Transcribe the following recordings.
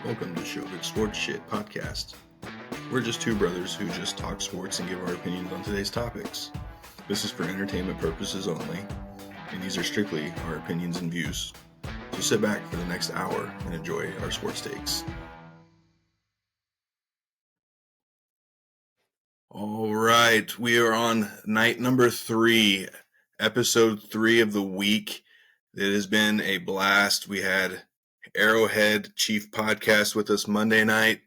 Welcome to Shovick Sports Shit Podcast. We're just two brothers who just talk sports and give our opinions on today's topics. This is for entertainment purposes only, and these are strictly our opinions and views. So sit back for the next hour and enjoy our sports takes. All right, we are on night number 3, episode 3 of the week. It has been a blast. We had Arrowhead Chief podcast with us Monday night,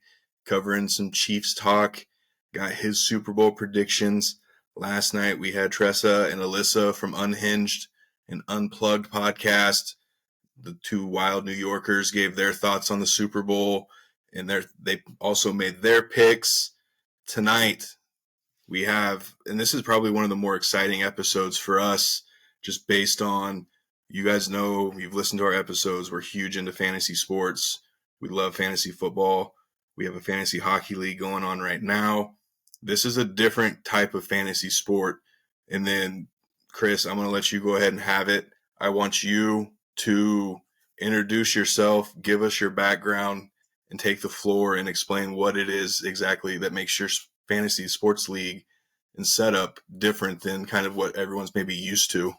covering some Chiefs talk, got his Super Bowl predictions. Last night we had Tressa and Alyssa from Unhinged and Unplugged podcast. The two wild New Yorkers gave their thoughts on the Super Bowl, and they also made their picks. Tonight we have, and this is probably one of the more exciting episodes for us, just based on, you guys know, you've listened to our episodes, we're huge into fantasy sports. We love fantasy football. We have a fantasy hockey league going on right now. This is a different type of fantasy sport. And then, Chris, I'm going to let you go ahead and have it. I want you to introduce yourself, give us your background, and take the floor and explain what it is exactly that makes your fantasy sports league and setup different than kind of what everyone's maybe used to.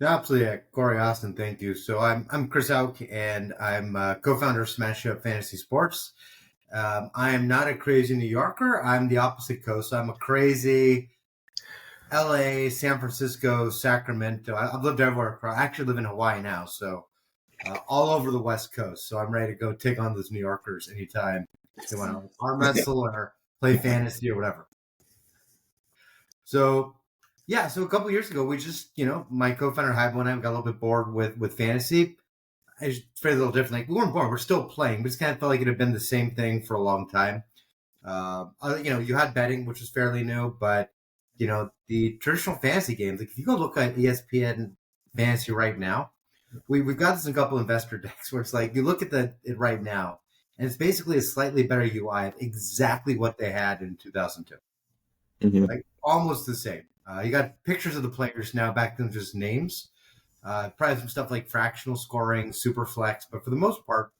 Absolutely, Cory and Austin, thank you. So I'm Chris Hauck, and I'm co-founder of Smash Up Fantasy Sports. I am not a crazy New Yorker. I'm the opposite coast. So I'm a crazy LA, San Francisco, Sacramento. I've lived everywhere. I actually live in Hawaii now, so all over the West Coast. So I'm ready to go take on those New Yorkers anytime they want to arm wrestle or play fantasy or whatever. So a couple years ago, we just, my co-founder Hybo and I got a little bit bored with fantasy. I just phrased it a little different. Like, we weren't bored. We're still playing. We just kind of felt like it had been the same thing for a long time. You had betting, which was fairly new, but, the traditional fantasy games, like if you go look at ESPN fantasy right now, we've got this in a couple investor decks where it's like, you look at it right now, and it's basically a slightly better UI of exactly what they had in 2002. Mm-hmm. Like, almost the same. You got pictures of the players now, back then just names. Probably some stuff like fractional scoring, super flex, but for the most part,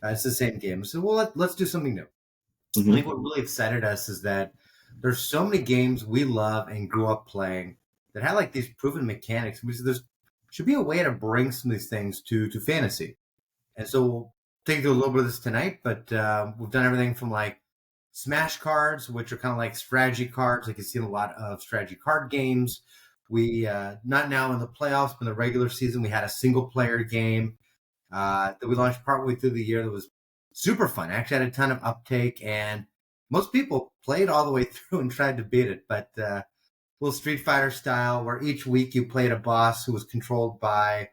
it's the same game. So, let's do something new. Mm-hmm. I think what really excited us is that there's so many games we love and grew up playing that had like these proven mechanics. There should be a way to bring some of these things to fantasy. And so we'll take through a little bit of this tonight, but we've done everything from like Smash cards, which are kind of like strategy cards. Like you see in a lot of strategy card games. We, not now in the playoffs, but in the regular season, we had a single player game that we launched partway through the year that was super fun. Actually had a ton of uptake, and most people played all the way through and tried to beat it. But a little Street Fighter style, where each week you played a boss who was controlled by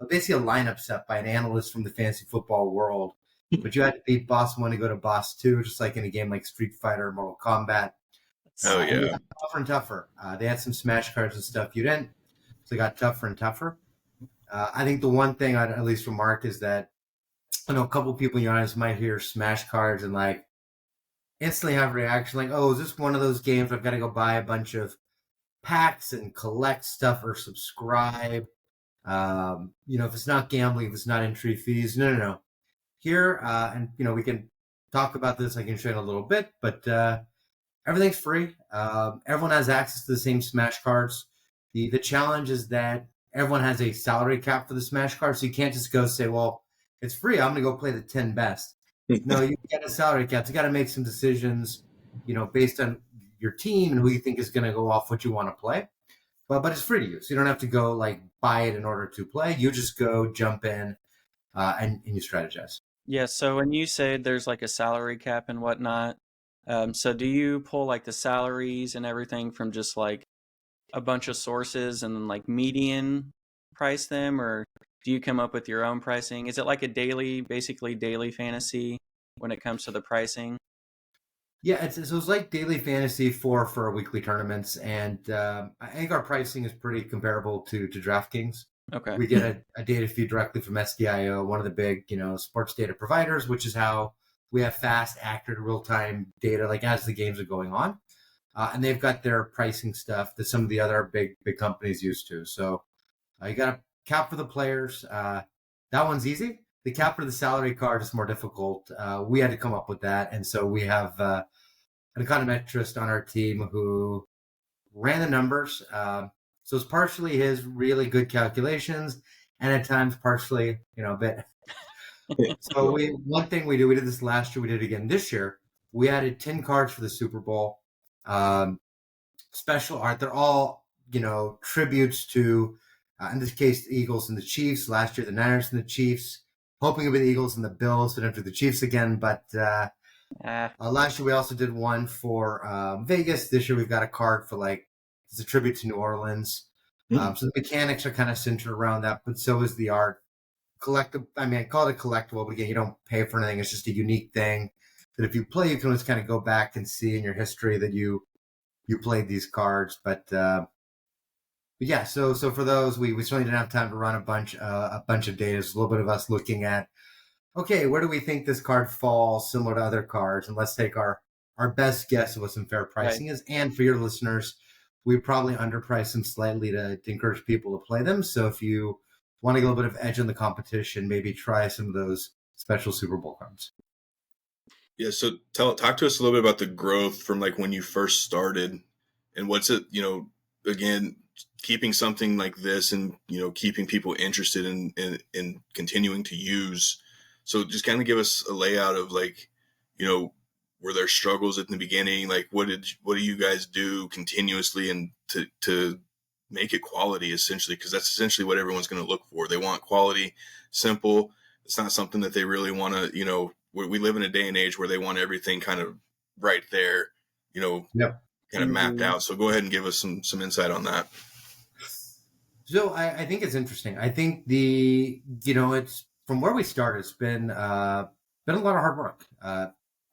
basically a lineup set by an analyst from the fantasy football world. But you had to beat boss 1 to go to boss 2, just like in a game like Street Fighter or Mortal Kombat. Oh, yeah. It got tougher and tougher. They had some Smash cards and stuff you didn't, so it got tougher and tougher. I think the one thing I'd at least remark is that I know a couple people in your audience might hear Smash cards and like instantly have a reaction like, oh, is this one of those games where I've got to go buy a bunch of packs and collect stuff or subscribe? If it's not gambling, if it's not entry fees, no. Here, and we can talk about this. I can show you in a little bit, but everything's free. Everyone has access to the same Smash cards. The challenge is that everyone has a salary cap for the Smash cards, so you can't just go say, well, it's free, I'm going to go play the 10 best. No, you get a salary cap. You got to make some decisions, based on your team and who you think is going to go off what you want to play. But it's free to you, so you don't have to go like buy it in order to play. You just go jump in and you strategize. Yeah, so when you say there's like a salary cap and whatnot, so do you pull like the salaries and everything from just like a bunch of sources and then like median price them, or do you come up with your own pricing? Is it like a basically daily fantasy when it comes to the pricing? Yeah, it's like daily fantasy for weekly tournaments, and I think our pricing is pretty comparable to DraftKings. Okay. We get a data feed directly from SDIO, one of the big, sports data providers, which is how we have fast, accurate, real-time data, like as the games are going on. And they've got their pricing stuff that some of the other big companies use too. So you got to cap for the players. That one's easy. the cap for the salary card is more difficult. We had to come up with that. And so we have an econometrist on our team who ran the numbers. So it's partially his really good calculations and at times partially, a bit. So one thing we did this last year, we did it again this year. We added 10 cards for the Super Bowl. Special art. They're all, tributes to, in this case, the Eagles and the Chiefs. Last year, the Niners and the Chiefs. Hoping it'll be the Eagles and the Bills, but after the Chiefs again. But last year we also did one for Vegas. This year we've got a card for it's a tribute to New Orleans. So the mechanics are kind of centered around that, but so is the art. Collectible. I mean, I call it a collectible, but again, you don't pay for anything. It's just a unique thing that if you play, you can always kind of go back and see in your history that you played these cards. But yeah, so for those, we certainly didn't have time to run a bunch of data. It's a little bit of us looking at, okay, where do we think this card falls similar to other cards? And let's take our best guess of what some fair pricing is. And for your listeners, we probably underprice them slightly to encourage people to play them. So if you want to get a little bit of edge in the competition, maybe try some of those special Super Bowl cards. Yeah, so talk to us a little bit about the growth from when you first started, and what's it, again, keeping something like this and, keeping people interested in continuing to use. So just kind of give us a layout of were there struggles at the beginning? What do you guys do continuously and to make it quality, essentially? Because that's essentially what everyone's going to look for. They want quality, simple. It's not something that they really want to, we live in a day and age where they want everything kind of right there, Yep. kind of mapped out. So go ahead and give us some insight on that. So I think it's interesting. I think it's from where we started, it's been a lot of hard work.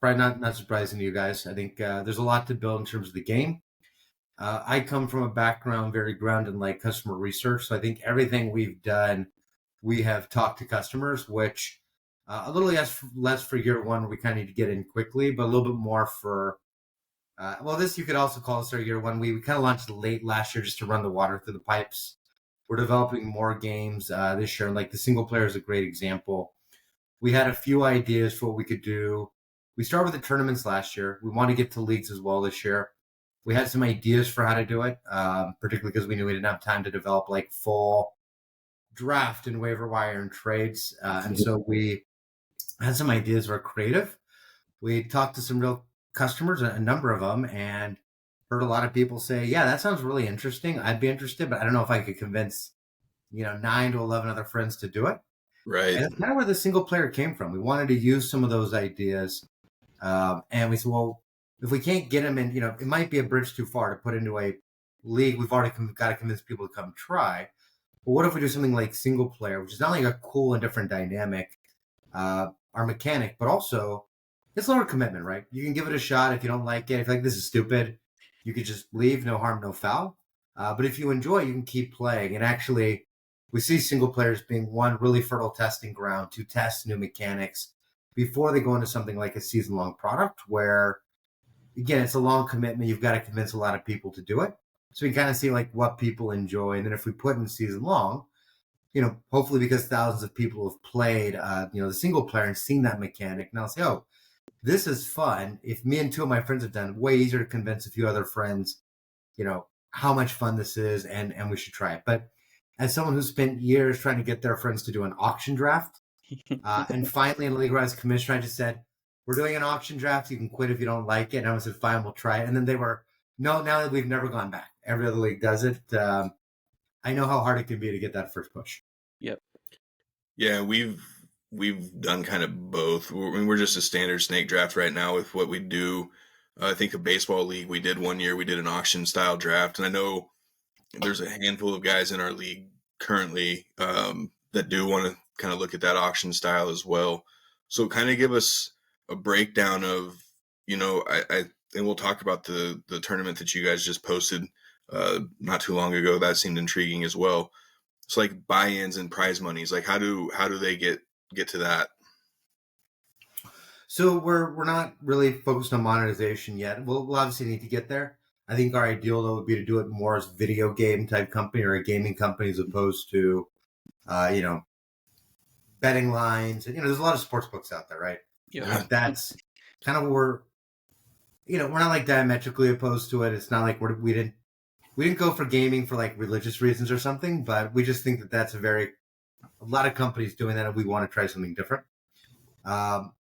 Probably not surprising to you guys. I think there's a lot to build in terms of the game. I come from a background very grounded in customer research. So I think everything we've done, we have talked to customers, which a little less for year one. We kind of need to get in quickly, but a little bit more for, this you could also call this our year one. We kind of launched late last year just to run the water through the pipes. We're developing more games this year. The single player is a great example. We had a few ideas for what we could do. We started with the tournaments last year. We want to get to leagues as well this year. We had some ideas for how to do it, particularly because we knew we didn't have time to develop full draft and waiver wire and trades. And so we had some ideas that were creative. We talked to some real customers, a number of them, and heard a lot of people say, yeah, that sounds really interesting. I'd be interested, but I don't know if I could convince, 9 to 11 other friends to do it. Right. And that's kind of where the single player came from. We wanted to use some of those ideas. And we said, well, if we can't get them in, it might be a bridge too far to put into a league. We've already got to convince people to come try. But what if we do something like single player, which is not only a cool and different dynamic, our mechanic, but also it's a lower commitment, right? You can give it a shot. If you don't like it, if this is stupid, you could just leave, no harm, no foul. But if you enjoy it, you can keep playing. And actually, we see single players being one really fertile testing ground to test new mechanics before they go into something like a season-long product where, again, it's a long commitment. You've got to convince a lot of people to do it. So we kind of see what people enjoy. And then if we put in season-long, hopefully because thousands of people have played, the single player and seen that mechanic, now say, oh, this is fun. If me and two of my friends have done it, way easier to convince a few other friends, how much fun this is and we should try it. But as someone who spent years trying to get their friends to do an auction draft, and finally in the league where I was commissioner, I just said, we're doing an auction draft. You can quit if you don't like it. And I said, fine, we'll try it. And then they were, no, now that we've never gone back. Every other league does it. I know how hard it can be to get that first push. Yep. Yeah, we've done kind of both. We're just a standard snake draft right now with what we do. I think a baseball league we did one year, we did an auction style draft. And I know there's a handful of guys in our league currently that do want to kind of look at that auction style as well. So kind of give us a breakdown of, and we'll talk about the tournament that you guys just posted not too long ago. That seemed intriguing as well. It's buy-ins and prize monies. How do they get to that? So we're not really focused on monetization yet. We'll obviously need to get there. I think our ideal though would be to do it more as a video game type company or a gaming company as opposed to, betting lines, and there's a lot of sports books out there, right? Yeah. I think that's kind of where we're not like diametrically opposed to it. It's not like we didn't go for gaming for like religious reasons or something, but we just think that that's a lot of companies doing that, and we want to try something different.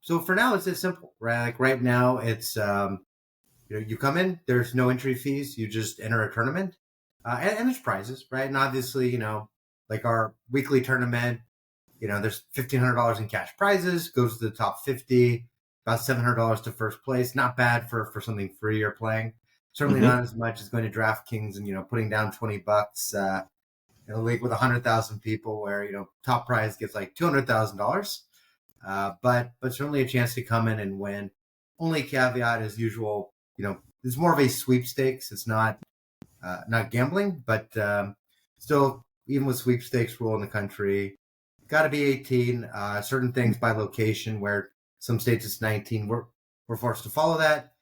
So for now, it's as simple, right? Like right now, it's you come in, there's no entry fees, you just enter a tournament, and there's prizes, right? And obviously, like our weekly tournament, there's $1,500 in cash prizes, goes to the top 50, about $700 to first place. Not bad for something free you're playing. Certainly not as much as going to DraftKings and putting down $20 in a league with 100,000 people, where top prize gets like $200,000. But certainly a chance to come in and win. Only caveat, as usual, it's more of a sweepstakes. It's not gambling, but still, even with sweepstakes rule in the country, got to be 18. Certain things by location, where some states it's 19. We're forced to follow that.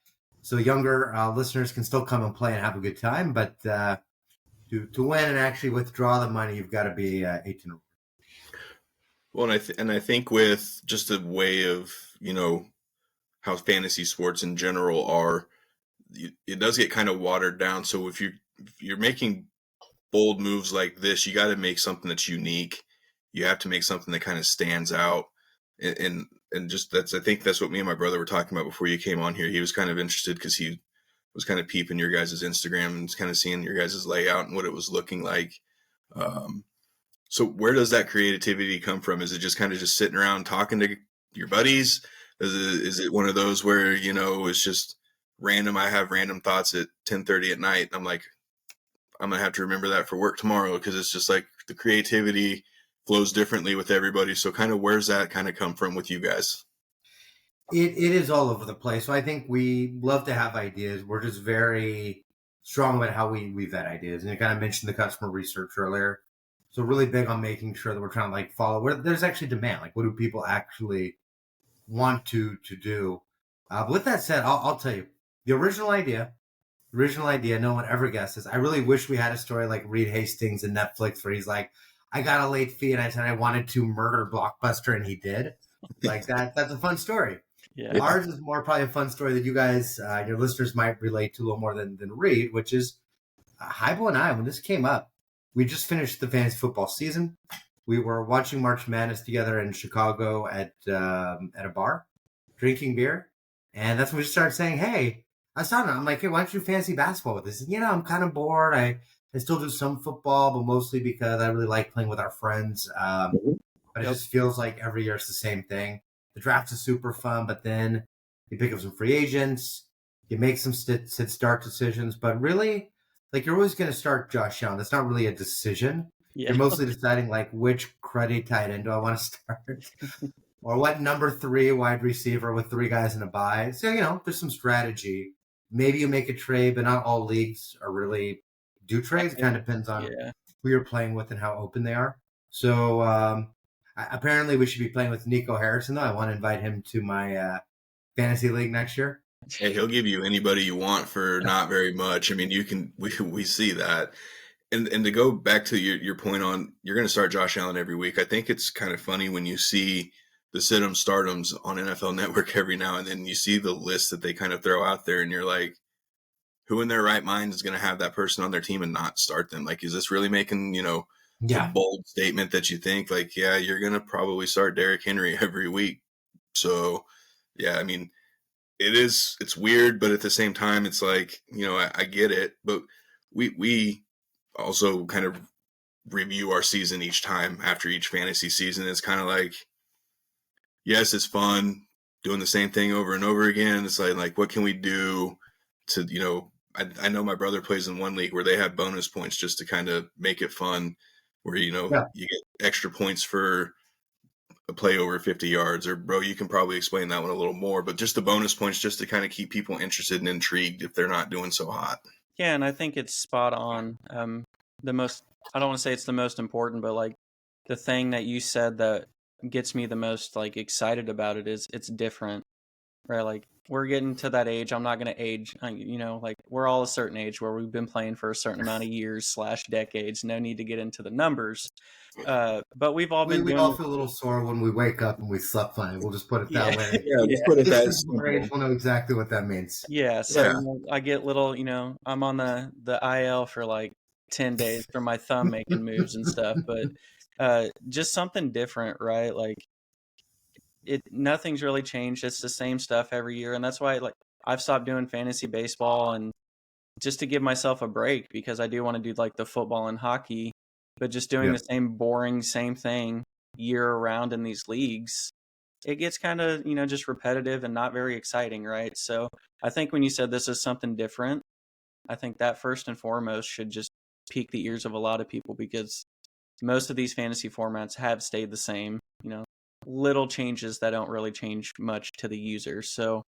So younger listeners can still come and play and have a good time, but to win and actually withdraw the money, you've got to be 18. Well, and I think with just a way of how fantasy sports in general are, it does get kind of watered down. So if you're making bold moves like this, you got to make something that's unique. You have to make something that kind of stands out, and just I think that's what me and my brother were talking about before you came on here. He was kind of interested because he was kind of peeping your guys' Instagram and kind of seeing your guys' layout and what it was looking like. So where does that creativity come from? Is it just kind of just sitting around talking to your buddies? Is it one of those where, it's just random? I have random thoughts at 10:30 at night. I'm like, I'm going to have to remember that for work tomorrow, because it's just like the creativity flows differently with everybody. So kind of where's that kind of come from with you guys? It is all over the place. So I think we love to have ideas. We're just very strong about how we vet ideas. And you kind of mentioned the customer research earlier. So really big on making sure that we're trying to like follow where there's actually demand. Like, what do people actually want to do? But with that said, I'll tell you the original idea. No one ever guessed this. I really wish we had a story like Reed Hastings in Netflix, where he's like, I got a late fee and I said I wanted to murder Blockbuster, and he did. Like that. That's a fun story. Yeah. Ours is more probably a fun story that you guys, your listeners, might relate to a little more than Reed, which is Hybo and I, when this came up, we just finished the fantasy football season. We were watching March Madness together in Chicago at a bar, drinking beer, and that's when we just started saying, "Hey, I saw him. I'm like, hey, why don't you do fantasy basketball with us?" And, I'm kind of bored. I still do some football, but mostly because I really like playing with our friends. But it just feels like every year it's the same thing. The draft is super fun, but then you pick up some free agents, you make some sit-start decisions, but really, like, you're always going to start Josh Allen. That's not really a decision. Yeah. You're mostly deciding, like, which cruddy tight end do I want to start? Or what number 3 wide receiver with 3 guys in a bye. So, there's some strategy. Maybe you make a trade, but not all leagues are really do trades. It kind of depends on who you're playing with and how open they are. So apparently we should be playing with Nico Harrison, though. I want to invite him to my fantasy league next year. Hey, he'll give you anybody you want for not very much. I mean, we see that. And to go back to your point on, you're going to start Josh Allen every week. I think it's kind of funny when you see the sit-em stardoms on NFL Network every now and then. You see the list that they kind of throw out there, and you're like, who in their right mind is going to have that person on their team and not start them? Like, is this really making, a bold statement that you think, like, yeah, you're going to probably start Derrick Henry every week? So, yeah, I mean, it's weird, but at the same time, it's like, I get it. But we also kind of review our season each time after each fantasy season. It's kind of like, yes, it's fun doing the same thing over and over again. It's like what can we do to, I know my brother plays in one league where they have bonus points just to kind of make it fun, where, you get extra points for a play over 50 yards, or bro, you can probably explain that one a little more, but just the bonus points just to kind of keep people interested and intrigued if they're not doing so hot. Yeah, and I think it's spot on. I don't want to say it's the most important, but like the thing that you said that gets me the most like excited about it is it's different. right? Like we're getting to that age. I'm not going to age, like we're all a certain age where we've been playing for a certain amount of years / decades. No need to get into the numbers. But we've all been We doing all this. feel a little sore when we wake up and we slept fine. We'll just put it Yeah. that way. Yeah, Yeah. just put it that Listeners our age simple. will know exactly what that means. Yeah. So Yeah. I get little, I'm on the IL for like 10 days for my thumb making moves and stuff, but just something different, right? Like nothing's really changed. It's the same stuff every year. And that's why like I've stopped doing fantasy baseball and just to give myself a break because I do want to do like the football and hockey, but just doing the same boring, same thing year round in these leagues, it gets kind of, just repetitive and not very exciting, right? So I think when you said this is something different, I think that first and foremost should just pique the ears of a lot of people because most of these fantasy formats have stayed the same, little changes that don't really change much to the user. So,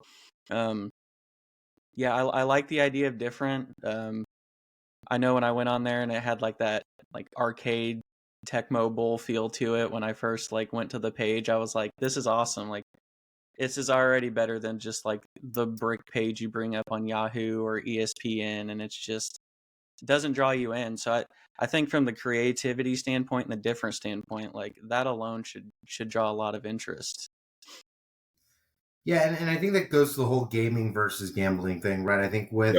yeah, I like the idea of different. I know when I went on there and it had like that like arcade Tecmo Bowl feel to it when I first like went to the page, I was like, this is awesome. Like this is already better than just like the brick page you bring up on Yahoo or ESPN, and it's just it doesn't draw you in. So I think from the creativity standpoint and the different standpoint, like that alone should draw a lot of interest. Yeah, and I think that goes to the whole gaming versus gambling thing, right? I think with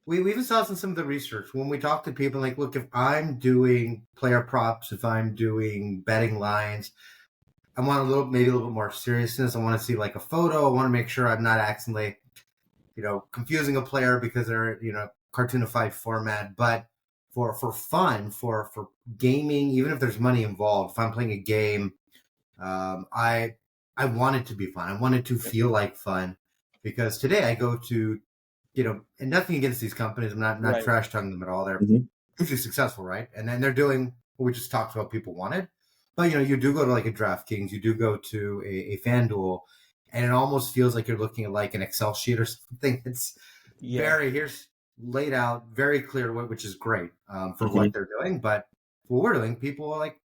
we even saw this in some of the research when we talk to people like, look, if I'm doing player props, if I'm doing betting lines, I want maybe a little bit more seriousness. I want to see like a photo. I want to make sure I'm not accidentally, confusing a player because they're, cartoonified format. But for fun, for gaming, even if there's money involved, if I'm playing a game, I want it to be fun. I want it to feel like fun because today I go to, and nothing against these companies. I'm not Right. trash talking them at all. They're Mhm. hugely successful, right? And then they're doing what we just talked about people wanted. But, you do go to like a DraftKings, you do go to a FanDuel, and it almost feels like you're looking at like an Excel sheet or something. It's here's laid out, very clear, which is great for what they're doing. But what we're doing, people are like,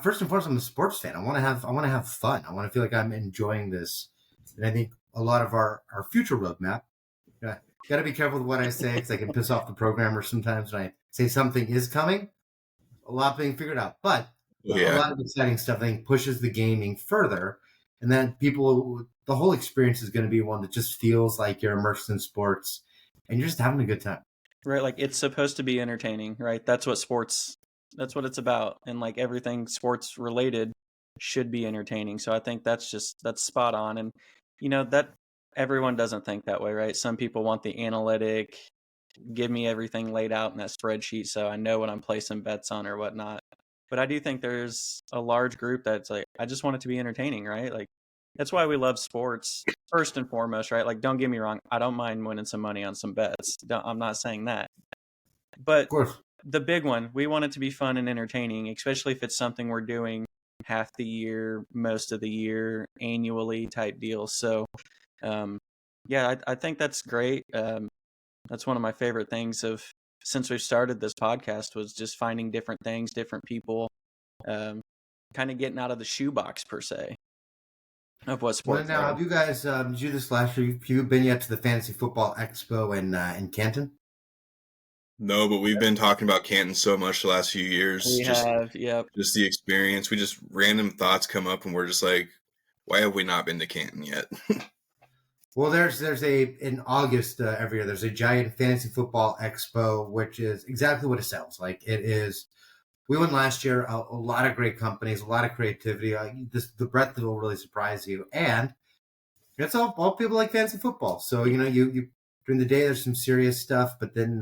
first and foremost, I'm a sports fan. I want to have fun. I want to feel like I'm enjoying this. And I think a lot of our future roadmap, got to be careful with what I say because I can piss off the programmers sometimes when I say something is coming. A lot being figured out, but a lot of exciting stuff I think pushes the gaming further, and then the whole experience is going to be one that just feels like you're immersed in sports and you're just having a good time. Right, like it's supposed to be entertaining, right? That's what it's about, and like everything sports related should be entertaining. So I think that's spot on, and that everyone doesn't think that way, right? Some people want the analytic, give me everything laid out in that spreadsheet so I know what I'm placing bets on or whatnot. But I do think there's a large group that's like, I just want it to be entertaining, right? Like that's why we love sports first and foremost, right? Like don't get me wrong, I don't mind winning some money on some bets. I'm not saying that. But Of course, the big one, we want it to be fun and entertaining, especially if it's something we're doing half the year, most of the year, annually type deal. So, yeah, I think that's great. That's one of my favorite things since we've started this podcast was just finding different things, different people, kind of getting out of the shoebox per se of what sports. Well, now, have you guys did you do this last year? Have you been yet to the Fantasy Football Expo in Canton? No, but we've been talking about Canton so much the last few years. We have, yep. Just the experience. We just random thoughts come up, and we're just like, why have we not been to Canton yet? Well, there's in August every year. There's a giant Fantasy Football Expo, which is exactly what it sounds like. It is. We went last year. A lot of great companies, a lot of creativity. The breadth of it will really surprise you, and it's all people like fantasy football. So you during the day there's some serious stuff, but then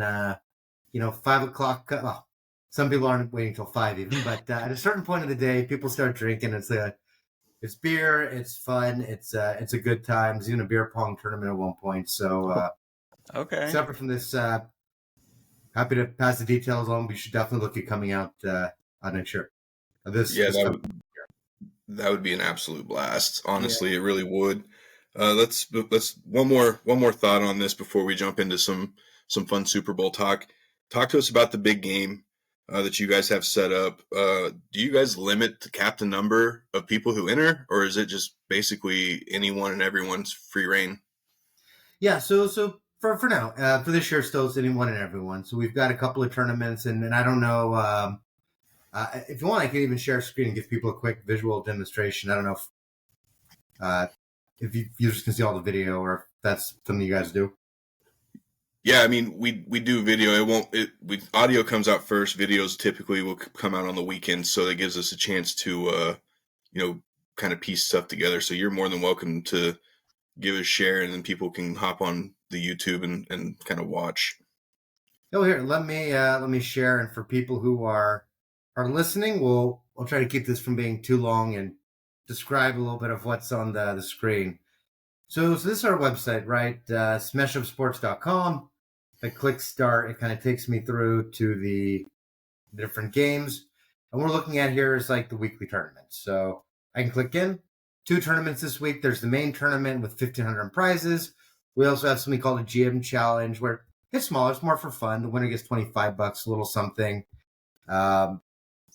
5 o'clock. Well, some people aren't waiting till 5 even, but at a certain point of the day, people start drinking. It's beer. It's fun. It's a good time. There's even a beer pong tournament at one point. So okay. Separate from this, happy to pass the details on. We should definitely look at coming out next year. That would be an absolute blast. Honestly, It really would. Let's one more thought on this before we jump into some fun Super Bowl talk. Talk to us about the big game. that you guys have set up. Do you guys limit the cap the number of people who enter, or is it just basically anyone and everyone's free reign? Yeah, so for now, for this year, still it's anyone and everyone. So we've got a couple of tournaments, and I don't know if you want, I can even share a screen and give people a quick visual demonstration. I don't know if you users can see all the video, or if that's something you guys do. Yeah, I mean, we do video. Audio comes out first. Videos typically will come out on the weekend, so that gives us a chance to, kind of piece stuff together. So you're more than welcome to give a share, and then people can hop on the YouTube and kind of watch. Oh, here, let me share, and for people who are listening, we'll try to keep this from being too long and describe a little bit of what's on the screen. So this is our website, right? smashupsports.com. If I click start, it kind of takes me through to the different games. And we're looking at here is like the weekly tournaments. So I can click in. 2 tournaments this week. There's the main tournament with 1,500 prizes. We also have something called a GM challenge where it's smaller. It's more for fun. The winner gets $25, a little something. The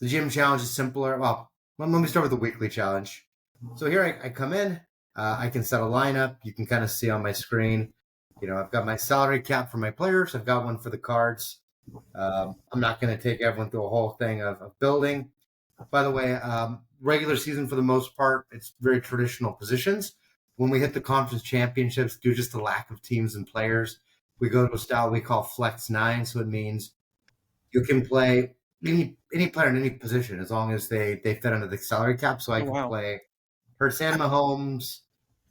GM challenge is simpler. Well, let me start with the weekly challenge. So here I come in. I can set a lineup. You can kind of see on my screen. I've got my salary cap for my players. I've got one for the cards. I'm not going to take everyone through a whole thing of building. By the way, regular season for the most part, it's very traditional positions. When we hit the conference championships, due just the lack of teams and players, we go to a style we call Flex 9. So it means you can play any player in any position as long as they fit under the salary cap. So I can play Hurts and Mahomes,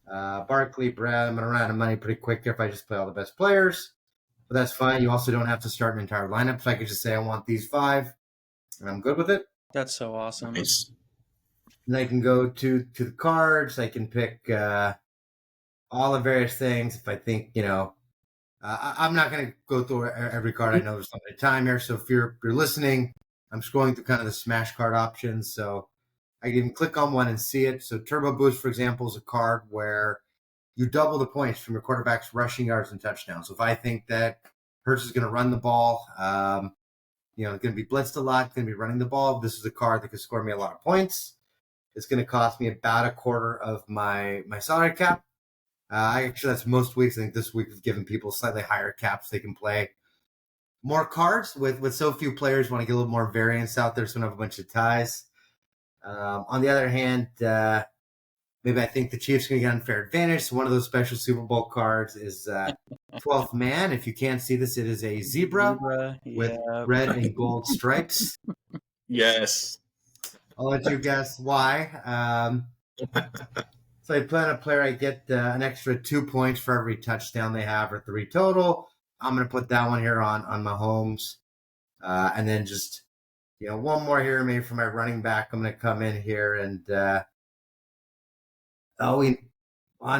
Barkley, Brad. I'm going to run out of money pretty quick if I just play all the best players. But that's fine. You also don't have to start an entire lineup. So I could just say I want these 5, and I'm good with it. That's so awesome. Nice. And I can go to the cards. I can pick all the various things. If I think, I'm not going to go through every card. I know there's limited time here. So if you're listening, I'm scrolling through kind of the smash card options. So I can even click on one and see it. So Turbo Boost, for example, is a card where you double the points from your quarterback's rushing yards and touchdowns. So if I think that Hurts is going to run the ball, going to be blitzed a lot, going to be running the ball, this is a card that could score me a lot of points. It's going to cost me about a quarter of my salary cap. Actually, that's most weeks. I think this week we've given people slightly higher caps. They can play more cards with so few players. Want to get a little more variance out there, so we don't have a bunch of ties. On the other hand, maybe I think the Chiefs are going to get unfair advantage. So one of those special Super Bowl cards is 12th Man. If you can't see this, it is a zebra with red and gold stripes. Yes. I'll let you guess why. So I play on a player, I get an extra 2 points for every touchdown they have, or 3 total. I'm going to put that one here on Mahomes. And then just, one more here maybe for my running back. I'm going to come in here and on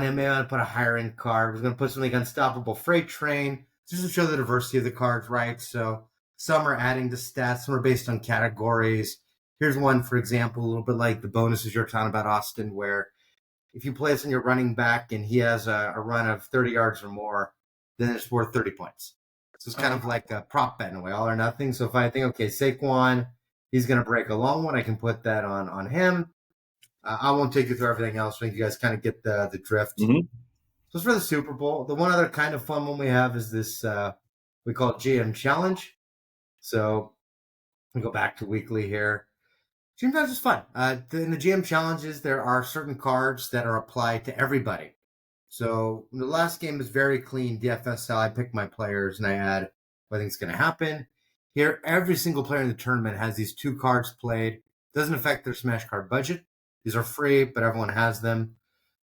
him, maybe I'm going to put a higher end card. We're going to put something like Unstoppable Freight Train, just to show the diversity of the cards, right? So some are adding to stats, some are based on categories. Here's one, for example, a little bit like the bonuses you're talking about, Austin, where if you place on your running back and he has a run of 30 yards or more, then it's worth 30 points. So it's kind of like a prop bet in a way, all or nothing. So if I think, okay, Saquon, he's going to break a long one, I can put that on him. I won't take you through everything else. I think you guys kind of get the drift. Mm-hmm. So it's for the Super Bowl. The one other kind of fun one we have is this, we call it GM Challenge. So we go back to weekly here. GM Challenge is fun. In the GM Challenges, there are certain cards that are applied to everybody. So the last game is very clean DFS style. I pick my players and I add what I think is going to happen. Here, every single player in the tournament has these 2 cards played. Doesn't affect their smash card budget. These are free, but everyone has them.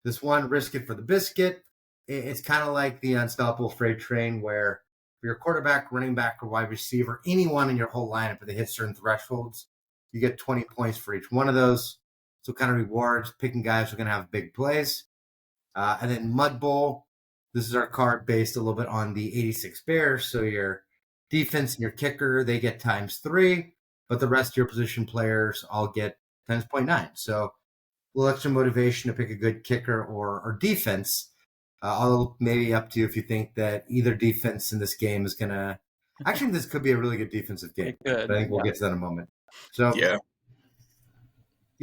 This one, Risk It for the Biscuit. It's kind of like the Unstoppable Freight Train, where for your quarterback, running back, or wide receiver, anyone in your whole lineup, if they hit certain thresholds, you get 20 points for each one of those. So kind of rewards, picking guys who are going to have big plays. And then Mud Bowl. This is our card based a little bit on the 86 Bears. So your defense and your kicker, they get ×3, but the rest of your position players all get times 0.9. So a little extra motivation to pick a good kicker or defense. Although maybe up to you if you think that either defense in this game is going to Actually, this could be a really good defensive game. It could, But I think we'll yeah. get to that in a moment. So yeah,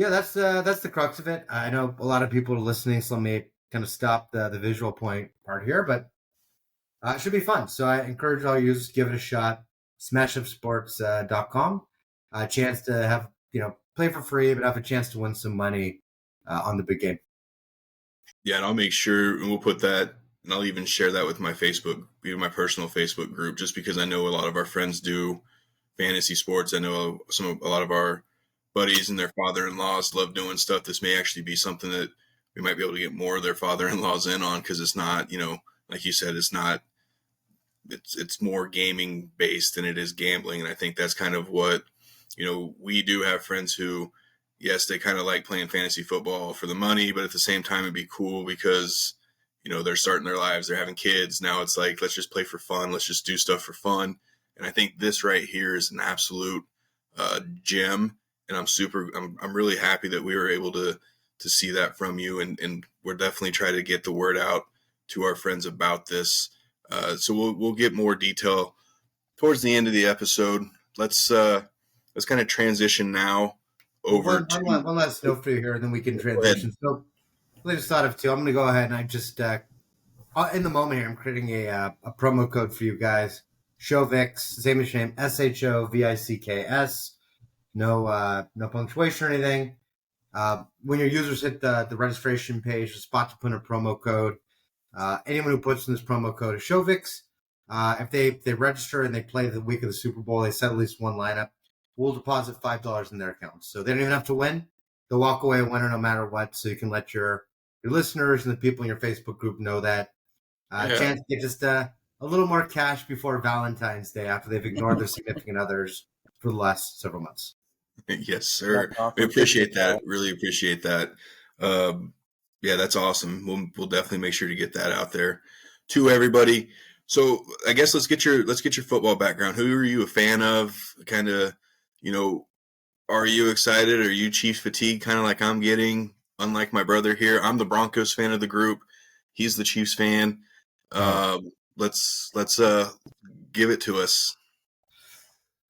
that's the crux of it. I know a lot of people are listening, so let me kind of stop the visual point part here, but it should be fun. So I encourage all users to give it a shot. SmashUpSports.com. A chance to have, play for free, but have a chance to win some money on the big game. Yeah, and I'll make sure, and we'll put that, and I'll even share that with my Facebook, my personal Facebook group, just because I know a lot of our friends do fantasy sports. I know a lot of our buddies and their father-in-laws love doing stuff. This may actually be something that we might be able to get more of their father-in-laws in on, because it's not, like you said, it's more gaming based than it is gambling. And I think that's kind of what, we do have friends who, yes, they kind of like playing fantasy football for the money, but at the same time, it'd be cool because, they're starting their lives, they're having kids. Now it's like, let's just play for fun. Let's just do stuff for fun. And I think this right here is an absolute gem. And I'm really happy that we were able to see that from you. And we're definitely trying to get the word out to our friends about this. So we'll get more detail towards the end of the episode. Let's kind of transition now over to one last note for you here, and then we can transition. So I just thought of two. I'm going to go ahead and I just in the moment here, I'm creating a promo code for you guys. Shovick, same as name, SHOVICKS. No punctuation or anything. When your users hit the registration page, the spot to put in a promo code. Anyone who puts in this promo code is Shovicks. If they register and they play the week of the Super Bowl, they set at least one lineup, we'll deposit $5 in their account. So they don't even have to win. They'll walk away a winner no matter what. So you can let your listeners and the people in your Facebook group know that. Chance to get just a little more cash before Valentine's Day after they've ignored their significant others for the last several months. Yes, sir. We appreciate that. Really appreciate that. Yeah, that's awesome. We'll definitely make sure to get that out there to everybody. So I guess let's get your football background. Who are you a fan of? Kind of, are you excited? Are you Chiefs fatigue? Kind of like I'm getting. Unlike my brother here, I'm the Broncos fan of the group. He's the Chiefs fan. Let's give it to us.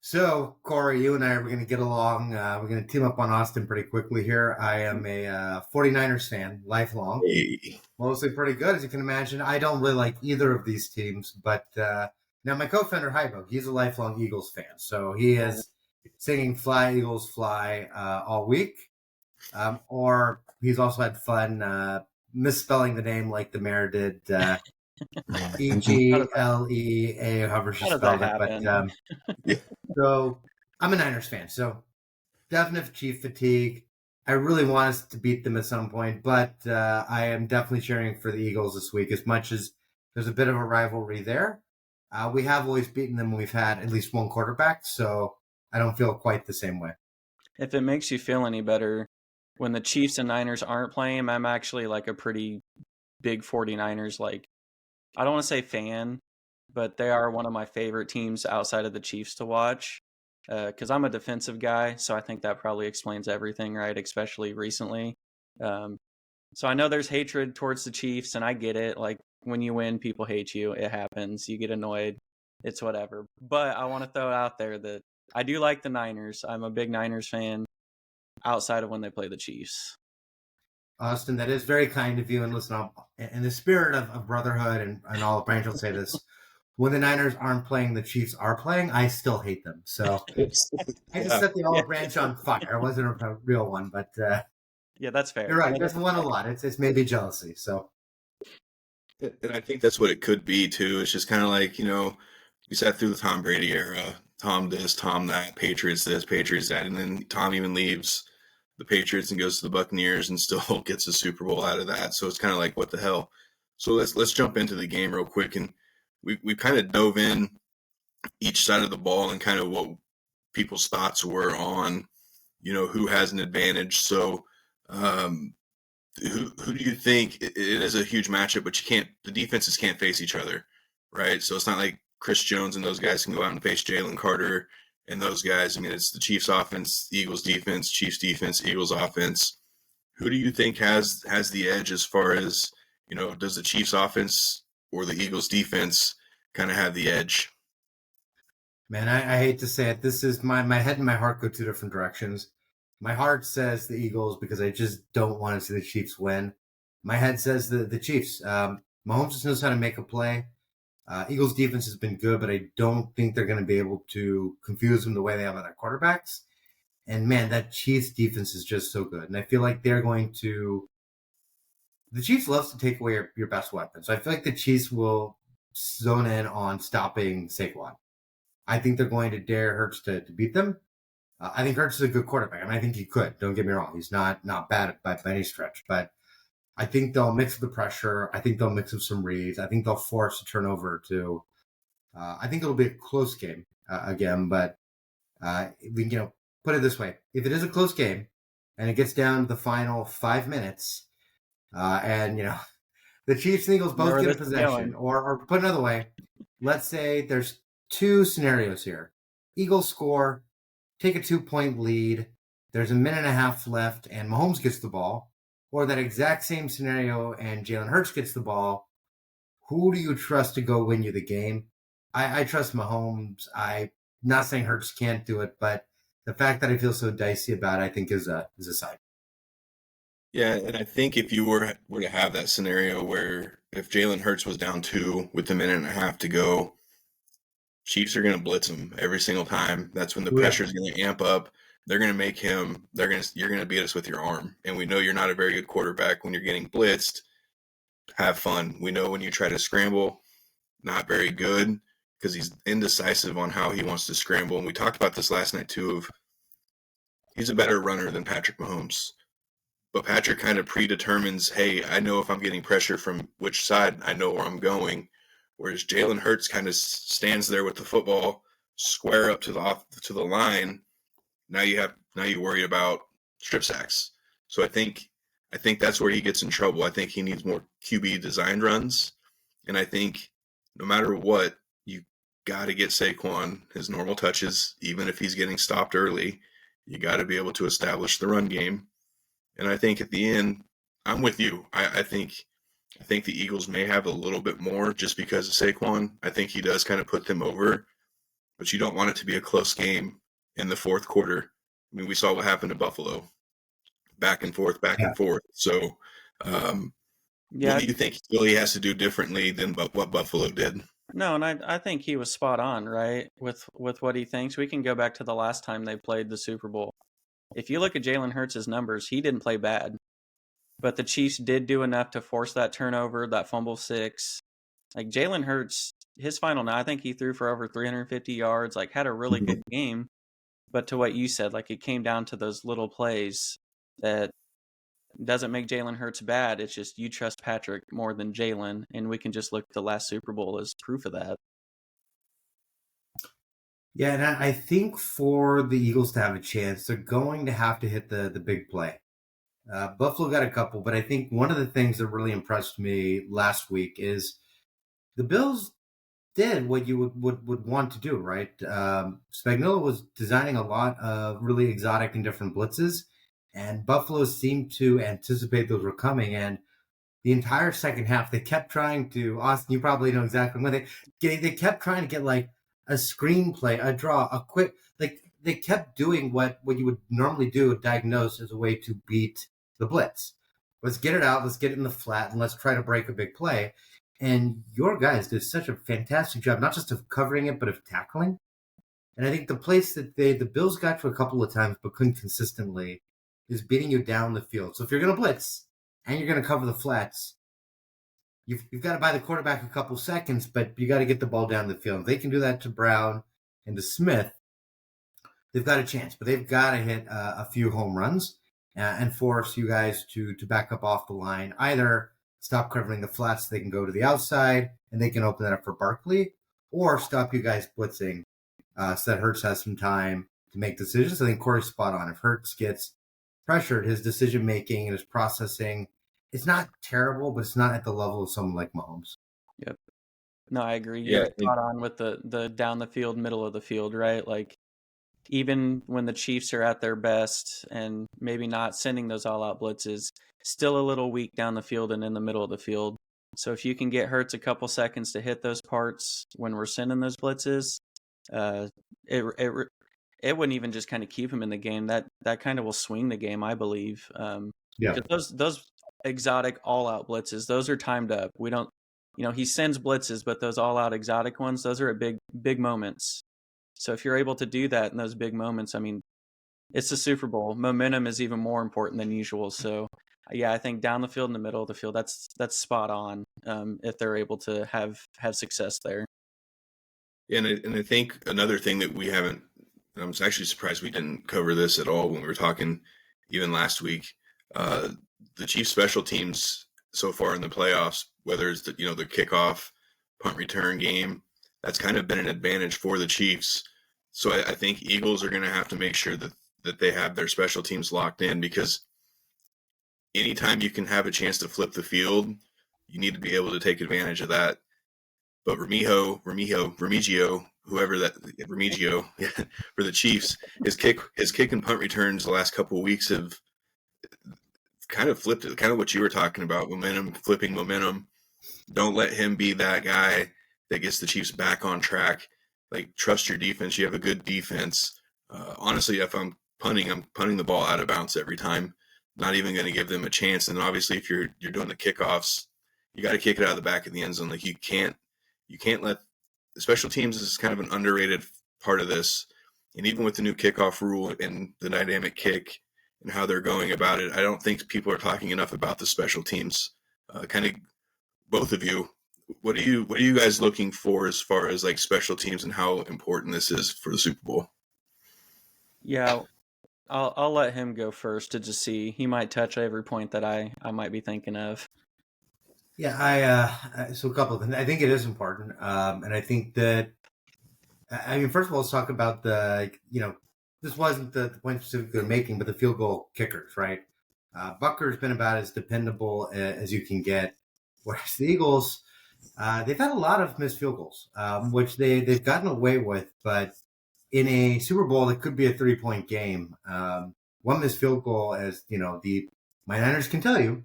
So, Cory, you and I are going to get along. We're going to team up on Austin pretty quickly here. I am a 49ers fan, lifelong. Hey. Mostly pretty good, as you can imagine. I don't really like either of these teams, but now my co-founder, Hybo, he's a lifelong Eagles fan. So he is singing Fly, Eagles, Fly all week. Or he's also had fun misspelling the name like the mayor did. EGLEA, however she spelled it. But so I'm a Niners fan, so definite Chief fatigue. I really want us to beat them at some point, but I am definitely cheering for the Eagles this week. As much as there's a bit of a rivalry there, we have always beaten them when we've had at least one quarterback, so I don't feel quite the same way. If it makes you feel any better, when the Chiefs and Niners aren't playing, I'm actually like a pretty big 49ers, I don't want to say fan, but they are one of my favorite teams outside of the Chiefs to watch. Because I'm a defensive guy, so I think that probably explains everything, right? Especially recently. So I know there's hatred towards the Chiefs, and I get it. Like, when you win, people hate you. It happens. You get annoyed. It's whatever. But I want to throw it out there that I do like the Niners. I'm a big Niners fan outside of when they play the Chiefs. Austin, that is very kind of you. And listen, in the spirit of brotherhood and all the branch will say this. When the Niners aren't playing, the Chiefs are playing, I still hate them. So I just set the olive branch on fire. It wasn't a real one, but yeah, that's fair. You're right. There's one a lot. It's maybe jealousy. So, and I think that's what it could be too. It's just kind of like, we sat through the Tom Brady era. Tom this, Tom that, Patriots this, Patriots that, and then Tom even leaves the Patriots and goes to the Buccaneers and still gets a Super Bowl out of that. So it's kind of like, what the hell? So let's jump into the game real quick, and we kind of dove in each side of the ball and kind of what people's thoughts were on, who has an advantage. So who do you think? It is a huge matchup, but the defenses can't face each other, right? So it's not like Chris Jones and those guys can go out and face Jalen Carter and those guys. I mean, it's the Chiefs offense, the Eagles defense, Chiefs defense, Eagles offense. Who do you think has the edge as far as, does the Chiefs offense or the Eagles defense kind of have the edge? Man, I hate to say it. This is my head and my heart go two different directions. My heart says the Eagles because I just don't want to see the Chiefs win. My head says the Chiefs. Mahomes just knows how to make a play. Eagles defense has been good, but I don't think they're going to be able to confuse them the way they have other quarterbacks. And man, that Chiefs defense is just so good. And I feel like they're going to. The Chiefs loves to take away your best weapon. So I feel like the Chiefs will zone in on stopping Saquon. I think they're going to dare Hurts to beat them. I think Hurts is a good quarterback. I mean, I think he could. Don't get me wrong. He's not bad by any stretch. But I think they'll mix the pressure. I think they'll mix up some reads. I think they'll force a turnover to. I think it'll be a close game again. But put it this way: if it is a close game and it gets down to the final 5 minutes, and the Chiefs and Eagles both get a possession, or put another way, let's say there's two scenarios here. Eagles score, take a 2-point lead. There's a minute and a half left, and Mahomes gets the ball. Or that exact same scenario, and Jalen Hurts gets the ball. Who do you trust to go win you the game? I trust Mahomes. I'm not saying Hurts can't do it, but the fact that I feel so dicey about it, I think is a sign. Yeah, and I think if you were to have that scenario where if Jalen Hurts was down 2 with a minute and a half to go, Chiefs are going to blitz him every single time. That's when the pressure is going to amp up. They're going to make him. You're going to beat us with your arm, and we know you're not a very good quarterback when you're getting blitzed. Have fun. We know when you try to scramble, not very good because he's indecisive on how he wants to scramble. And we talked about this last night too. Of he's a better runner than Patrick Mahomes. But Patrick kind of predetermines, hey, I know if I'm getting pressure from which side, I know where I'm going. Whereas Jalen Hurts kind of stands there with the football square up to the line. Now you worry about strip sacks. So I think that's where he gets in trouble. I think he needs more QB designed runs. And I think no matter what, you got to get Saquon his normal touches, even if he's getting stopped early. You got to be able to establish the run game. And I think at the end, I'm with you. I think the Eagles may have a little bit more just because of Saquon. I think he does kind of put them over, but you don't want it to be a close game in the fourth quarter. I mean, we saw what happened to Buffalo, back and forth. So, what do you think Philly has to do differently than what Buffalo did? No, and I think he was spot on, right? With what he thinks. We can go back to the last time they played the Super Bowl. If you look at Jalen Hurts' numbers, he didn't play bad. But the Chiefs did do enough to force that turnover, that fumble 6. Like Jalen Hurts, his final night, I think he threw for over 350 yards, like had a really good game. But to what you said, like it came down to those little plays that doesn't make Jalen Hurts bad. It's just you trust Patrick more than Jalen. And we can just look at the last Super Bowl as proof of that. Yeah, and I think for the Eagles to have a chance, they're going to have to hit the big play. Buffalo got a couple, but I think one of the things that really impressed me last week is the Bills did what you would want to do, right? Spagnuolo was designing a lot of really exotic and different blitzes, and Buffalo seemed to anticipate those were coming. And the entire second half, they kept trying to, Austin, you probably know exactly when they kept trying to get like a screenplay, a draw, a quick, like they kept doing what you would normally do, diagnose as a way to beat the blitz. Let's get it out, let's get it in the flat, and let's try to break a big play. And your guys did such a fantastic job, not just of covering it, but of tackling. And I think the place that the Bills got to a couple of times but couldn't consistently is beating you down the field. So if you're going to blitz and you're going to cover the flats, you've got to buy the quarterback a couple seconds, but you got to get the ball down the field. If they can do that to Brown and to Smith, they've got a chance. But they've got to hit a few home runs and force you guys to back up off the line. Either stop covering the flats so they can go to the outside and they can open that up for Barkley, or stop you guys blitzing so that Hurts has some time to make decisions. I think Cory's spot on. If Hurts gets pressured, his decision-making and his processing, it's not terrible, but it's not at the level of someone like Mahomes. Yep. No, I agree. You're spot on with the down the field, middle of the field, right? Like even when the Chiefs are at their best and maybe not sending those all-out blitzes, still a little weak down the field and in the middle of the field. So if you can get Hurts a couple seconds to hit those parts when we're sending those blitzes, uh, it it it wouldn't even just kind of keep him in the game. That kind of will swing the game, I believe. Yeah. Because those exotic all out blitzes, those are timed up. We don't, he sends blitzes, but those all out exotic ones, those are at big moments. So if you're able to do that in those big moments, I mean, it's the Super Bowl. Momentum is even more important than usual. So yeah, I think down the field, in the middle of the field, that's spot on. If they're able to have success there. And I think another thing that we haven't, I was actually surprised we didn't cover this at all when we were talking even last week. The Chiefs special teams so far in the playoffs, whether it's the kickoff, punt return game, that's kind of been an advantage for the Chiefs. So I think Eagles are going to have to make sure that they have their special teams locked in, because anytime you can have a chance to flip the field, you need to be able to take advantage of that. But Remigio, whoever that Remigio for the Chiefs, his kick and punt returns the last couple of weeks have kind of flipped it, kind of what you were talking about, flipping momentum. Don't let him be that guy that gets the Chiefs back on track. Like, trust your defense. You have a good defense. Honestly, if I'm punting the ball out of bounds every time. Not even going to give them a chance. And obviously, if you're doing the kickoffs, you got to kick it out of the back of the end zone. Like, you can't let the special teams is kind of an underrated part of this. And even with the new kickoff rule and the dynamic kick and how they're going about it, I don't think people are talking enough about the special teams. Kind of both of you, what are you guys looking for as far as like special teams and how important this is for the Super Bowl? Yeah, I'll let him go first to just see. He might touch every point that I might be thinking of. Yeah, so a couple of things. I think it is important, and I think that, I mean, first of all, let's talk about this wasn't the point specifically they're making, but the field goal kickers, right? Butker's been about as dependable as you can get, whereas the Eagles, they've had a lot of missed field goals, which they've gotten away with, but in a Super Bowl, it could be a 3-point game. One missed field goal, as my Niners can tell you,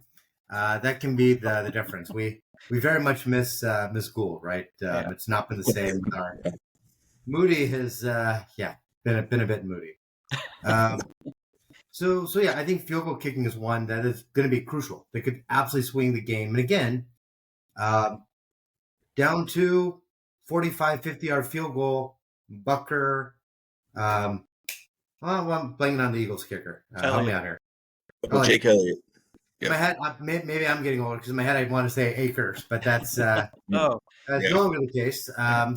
that can be the difference. We very much miss Gould, right? Yeah. It's not been the same with our Moody has been a bit moody. So yeah, I think field goal kicking is one that is going to be crucial. They could absolutely swing the game. And again, down to 45, 50-yard field goal, Butker. Well, I'm blanking on the Eagles kicker. Help me out here. Jake Elliott. In my head, maybe I'm getting older because in my head I want to say Akers, but that's that's no longer the case.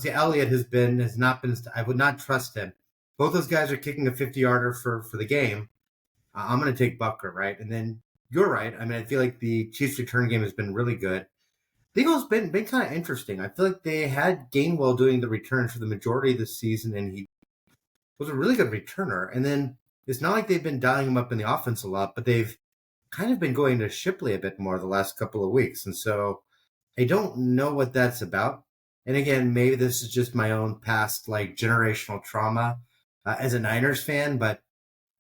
See, Elliott has not been. I would not trust him. Both those guys are kicking a 50-yarder for the game. I'm going to take Butker, right? And then you're right. I mean, I feel like the Chiefs' return game has been really good. The Eagles been kind of interesting. I feel like they had Gainwell doing the returns for the majority of the season, and he was a really good returner. And then it's not like they've been dialing him up in the offense a lot, but they've kind of been going to Shipley a bit more the last couple of weeks. And so I don't know what that's about. And again, maybe this is just my own past generational trauma as a Niners fan, but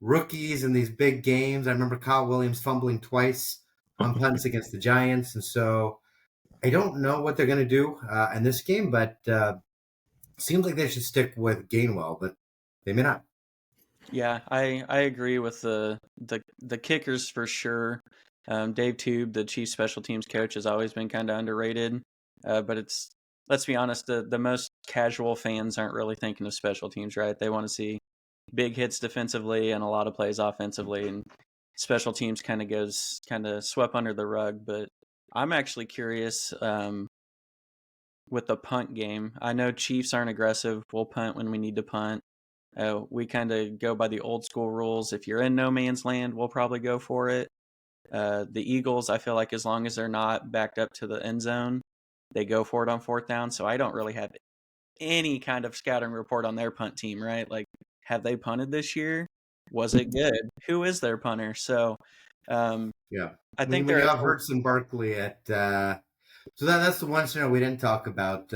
rookies in these big games, I remember Kyle Williams fumbling twice on punts against the Giants. And so I don't know what they're going to do in this game, but seems like they should stick with Gainwell, but they may not. Yeah, I agree with the kickers for sure. Dave Tube, the chief special teams coach, has always been kind of underrated. But let's be honest, the most casual fans aren't really thinking of special teams, right? They want to see big hits defensively and a lot of plays offensively, and special teams kind of swept under the rug. But I'm actually curious with the punt game. I know Chiefs aren't aggressive. We'll punt when we need to punt. We kind of go by the old school rules. If you're in no man's land, we'll probably go for it. The Eagles, I feel like as long as they're not backed up to the end zone, they go for it on fourth down. So I don't really have any kind of scouting report on their punt team, right? Like, have they punted this year? Was it good? Who is their punter? So, I think we have Hurts and Barkley at. So that's the one scenario we didn't talk about.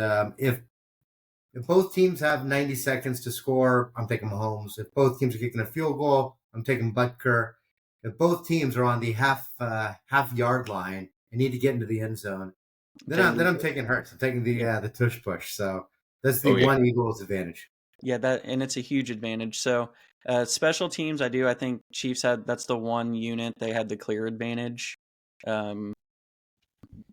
If both teams have 90 seconds to score, I'm taking Mahomes. If both teams are kicking a field goal, I'm taking Butker. If both teams are on the half yard line and need to get into the end zone, then I'm taking Hurts. I'm taking the tush push. So that's the one Eagles advantage. Yeah, and it's a huge advantage. So special teams, I think Chiefs that's the one unit they had the clear advantage.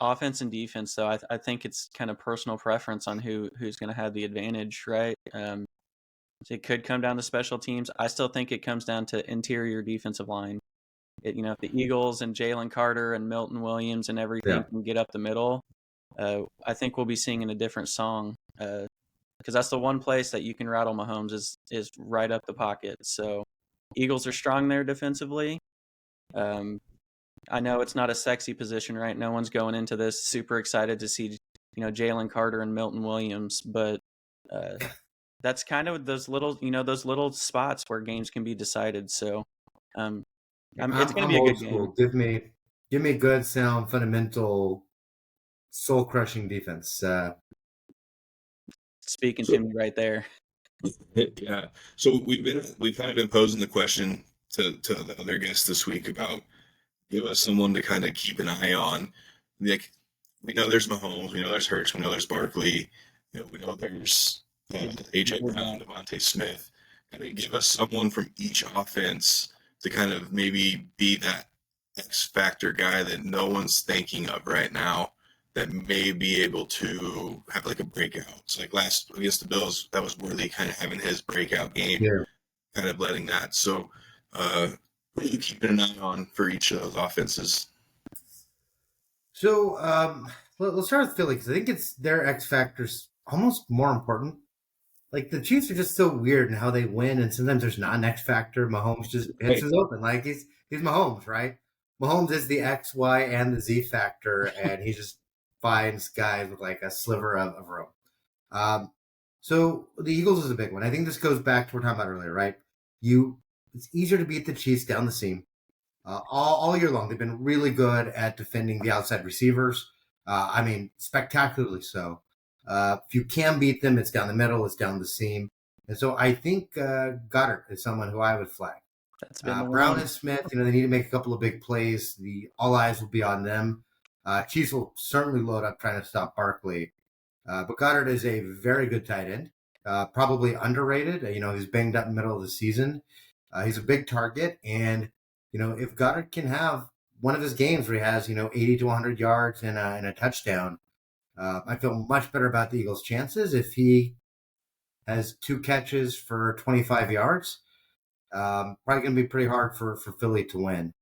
Offense and defense, though, I think it's kind of personal preference on who's going to have the advantage, right? It could come down to special teams. I still think it comes down to interior defensive line. If the Eagles and Jalen Carter and Milton Williams and everything can get up the middle, I think we'll be singing a different song. Because that's the one place that you can rattle Mahomes is right up the pocket. So Eagles are strong there defensively. I know it's not a sexy position, right? No one's going into this super excited to see, Jalen Carter and Milton Williams, but that's kind of those little spots where games can be decided. So it's going to be a good game. Give me good, sound, fundamental, soul-crushing defense. Speaking to me right there. Yeah. So we've kind of been posing the question to the other guests this week about give us someone to kind of keep an eye on. Like, we know there's Mahomes, we know there's Hurts, we know there's Barkley, we know there's AJ Brown, Devontae Smith. Kind of give us someone from each offense to kind of maybe be that X factor guy that no one's thinking of right now that may be able to have like a breakout. So like last against the Bills, that was Worthy kind of having his breakout game, kind of letting that. So what are you keeping an eye on for each of those offenses? So let's start with Philly, because I think it's their X factors almost more important. Like, the Chiefs are just so weird in how they win, and sometimes there's not an X factor. Mahomes just hits us open. Like, he's Mahomes, right? Mahomes is the X, Y, and the Z factor, and he just finds guys with like a sliver of room. So the Eagles is a big one. I think this goes back to what we were talking about earlier, right? It's easier to beat the Chiefs down the seam. All year long, they've been really good at defending the outside receivers. Spectacularly so. If you can beat them, it's down the middle, it's down the seam. And so I think Goddard is someone who I would flag. That's been Brown and Smith, they need to make a couple of big plays. All eyes will be on them. Chiefs will certainly load up trying to stop Barkley. But Goddard is a very good tight end, probably underrated. He's banged up in the middle of the season. He's a big target. And, if Goddard can have one of his games where he has, 80 to 100 yards and a touchdown, I feel much better about the Eagles' chances. If he has 2 catches for 25 yards, probably going to be pretty hard for Philly to win.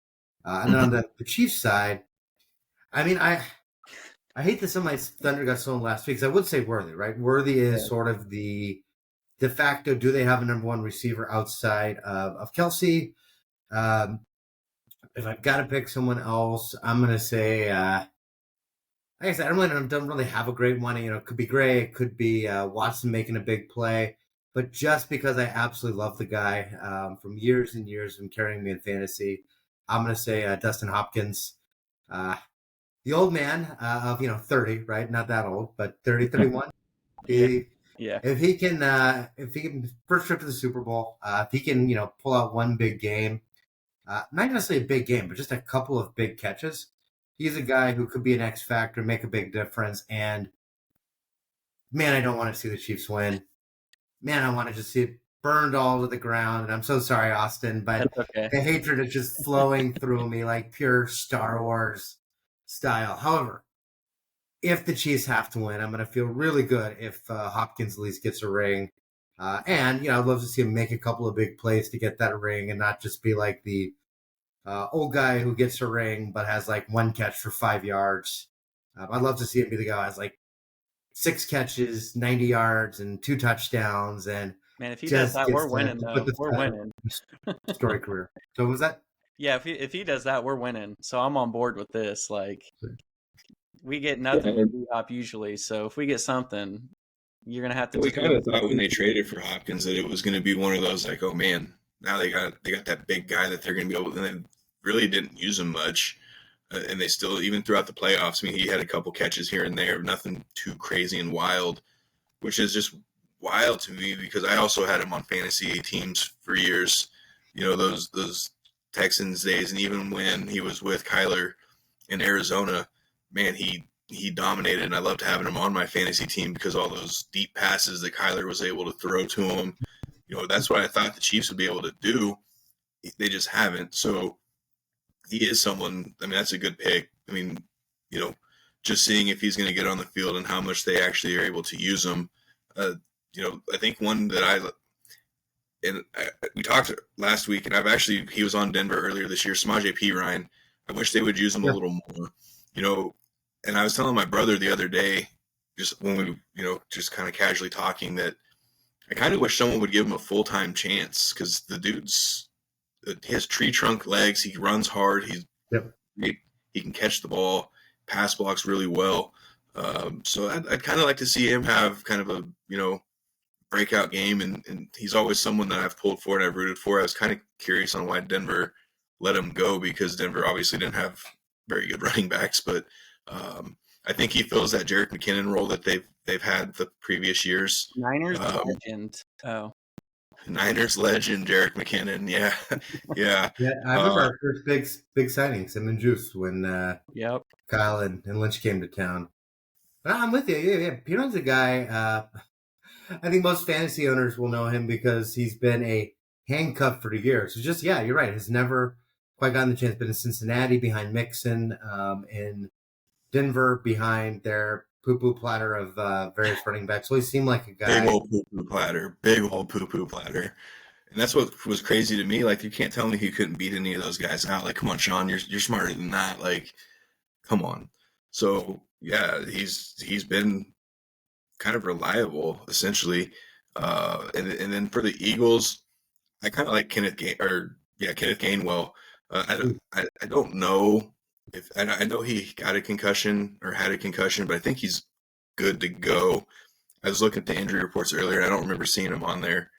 And then on the Chiefs side, I hate that some of my thunder got stolen last week, because I would say Worthy, right? Worthy is sort of the de facto, do they have a number one receiver outside of Kelsey? If I've got to pick someone else, I'm going to say, like I said, I don't really have a great one. It could be Gray, it could be Watson making a big play. But just because I absolutely love the guy from years and years of carrying me in fantasy, I'm going to say Dustin Hopkins. The old man of 30, right? Not that old, but 30, 31. If he can first trip to the Super Bowl, if he can pull out one big game, not necessarily a big game, but just a couple of big catches, he's a guy who could be an X factor, make a big difference. And man, I don't want to see the Chiefs win. Man, I want to just see it burned all to the ground. And I'm so sorry, Austin, but the hatred is just flowing through me like pure Star Wars style. However, if the Chiefs have to win, I'm going to feel really good if Hopkins at least gets a ring. And I'd love to see him make a couple of big plays to get that ring and not just be like the old guy who gets a ring but has like 1 catch for 5 yards. I'd love to see him be the guy who has like 6 catches, 90 yards, and 2 touchdowns. And man, if he does that, we're winning. We're winning. Story career. So was that? Yeah, if he does that, we're winning. So I'm on board with this. Like, we get nothing from D-Hop usually. So if we get something, you're gonna have to. We kind of thought when they traded for Hopkins that it was going to be one of those like, oh man, now they got that big guy that they're going to be able to. And they really didn't use him much, and they still, even throughout the playoffs, he had a couple catches here and there, nothing too crazy and wild, which is just wild to me because I also had him on fantasy teams for years. Those Texans days, and even when he was with Kyler in Arizona, man, he he dominated, and I loved having him on my fantasy team because all those deep passes that Kyler was able to throw to him, that's what I thought the Chiefs would be able to do. They just haven't. So he is someone. I mean, that's a good pick. I mean, just seeing if he's going to get on the field and how much they actually are able to use him. I think one that we talked last week, and he was on Denver earlier this year, Samaje Perine. I wish they would use him a little more, and I was telling my brother the other day, just when we, just kind of casually talking, that I kind of wish someone would give him a full-time chance, because the dude's, he has tree trunk legs. He runs hard. He can catch the ball, pass blocks really well. So I'd kind of like to see him have kind of a, breakout game, and he's always someone that I've pulled for and I've rooted for. I was kind of curious on why Denver let him go, because Denver obviously didn't have very good running backs, but I think he fills that Jerick McKinnon role that they've had the previous years. Niners legend. Oh. Niners legend Jerick McKinnon. Yeah. Yeah, I remember our first big signings, him and Juice, when Kyle and Lynch came to town. But I'm with you. Yeah. Perine's a guy. I think most fantasy owners will know him because he's been a handcuff for years. So just, you're right. He's never quite gotten the chance. Been in Cincinnati behind Mixon, in Denver behind their poo-poo platter of various running backs. So he seemed like a guy. Big old poo-poo platter. And that's what was crazy to me. Like, you can't tell me he couldn't beat any of those guys out. Like, come on, Sean, you're smarter than that. Like, come on. So, yeah, he's been kind of reliable, essentially. And then for the Eagles, I kind of like Kenneth Gainwell. I don't know if I know he got a concussion or had a concussion, but I think he's good to go. I was looking at the injury reports earlier, and I don't remember seeing him on there.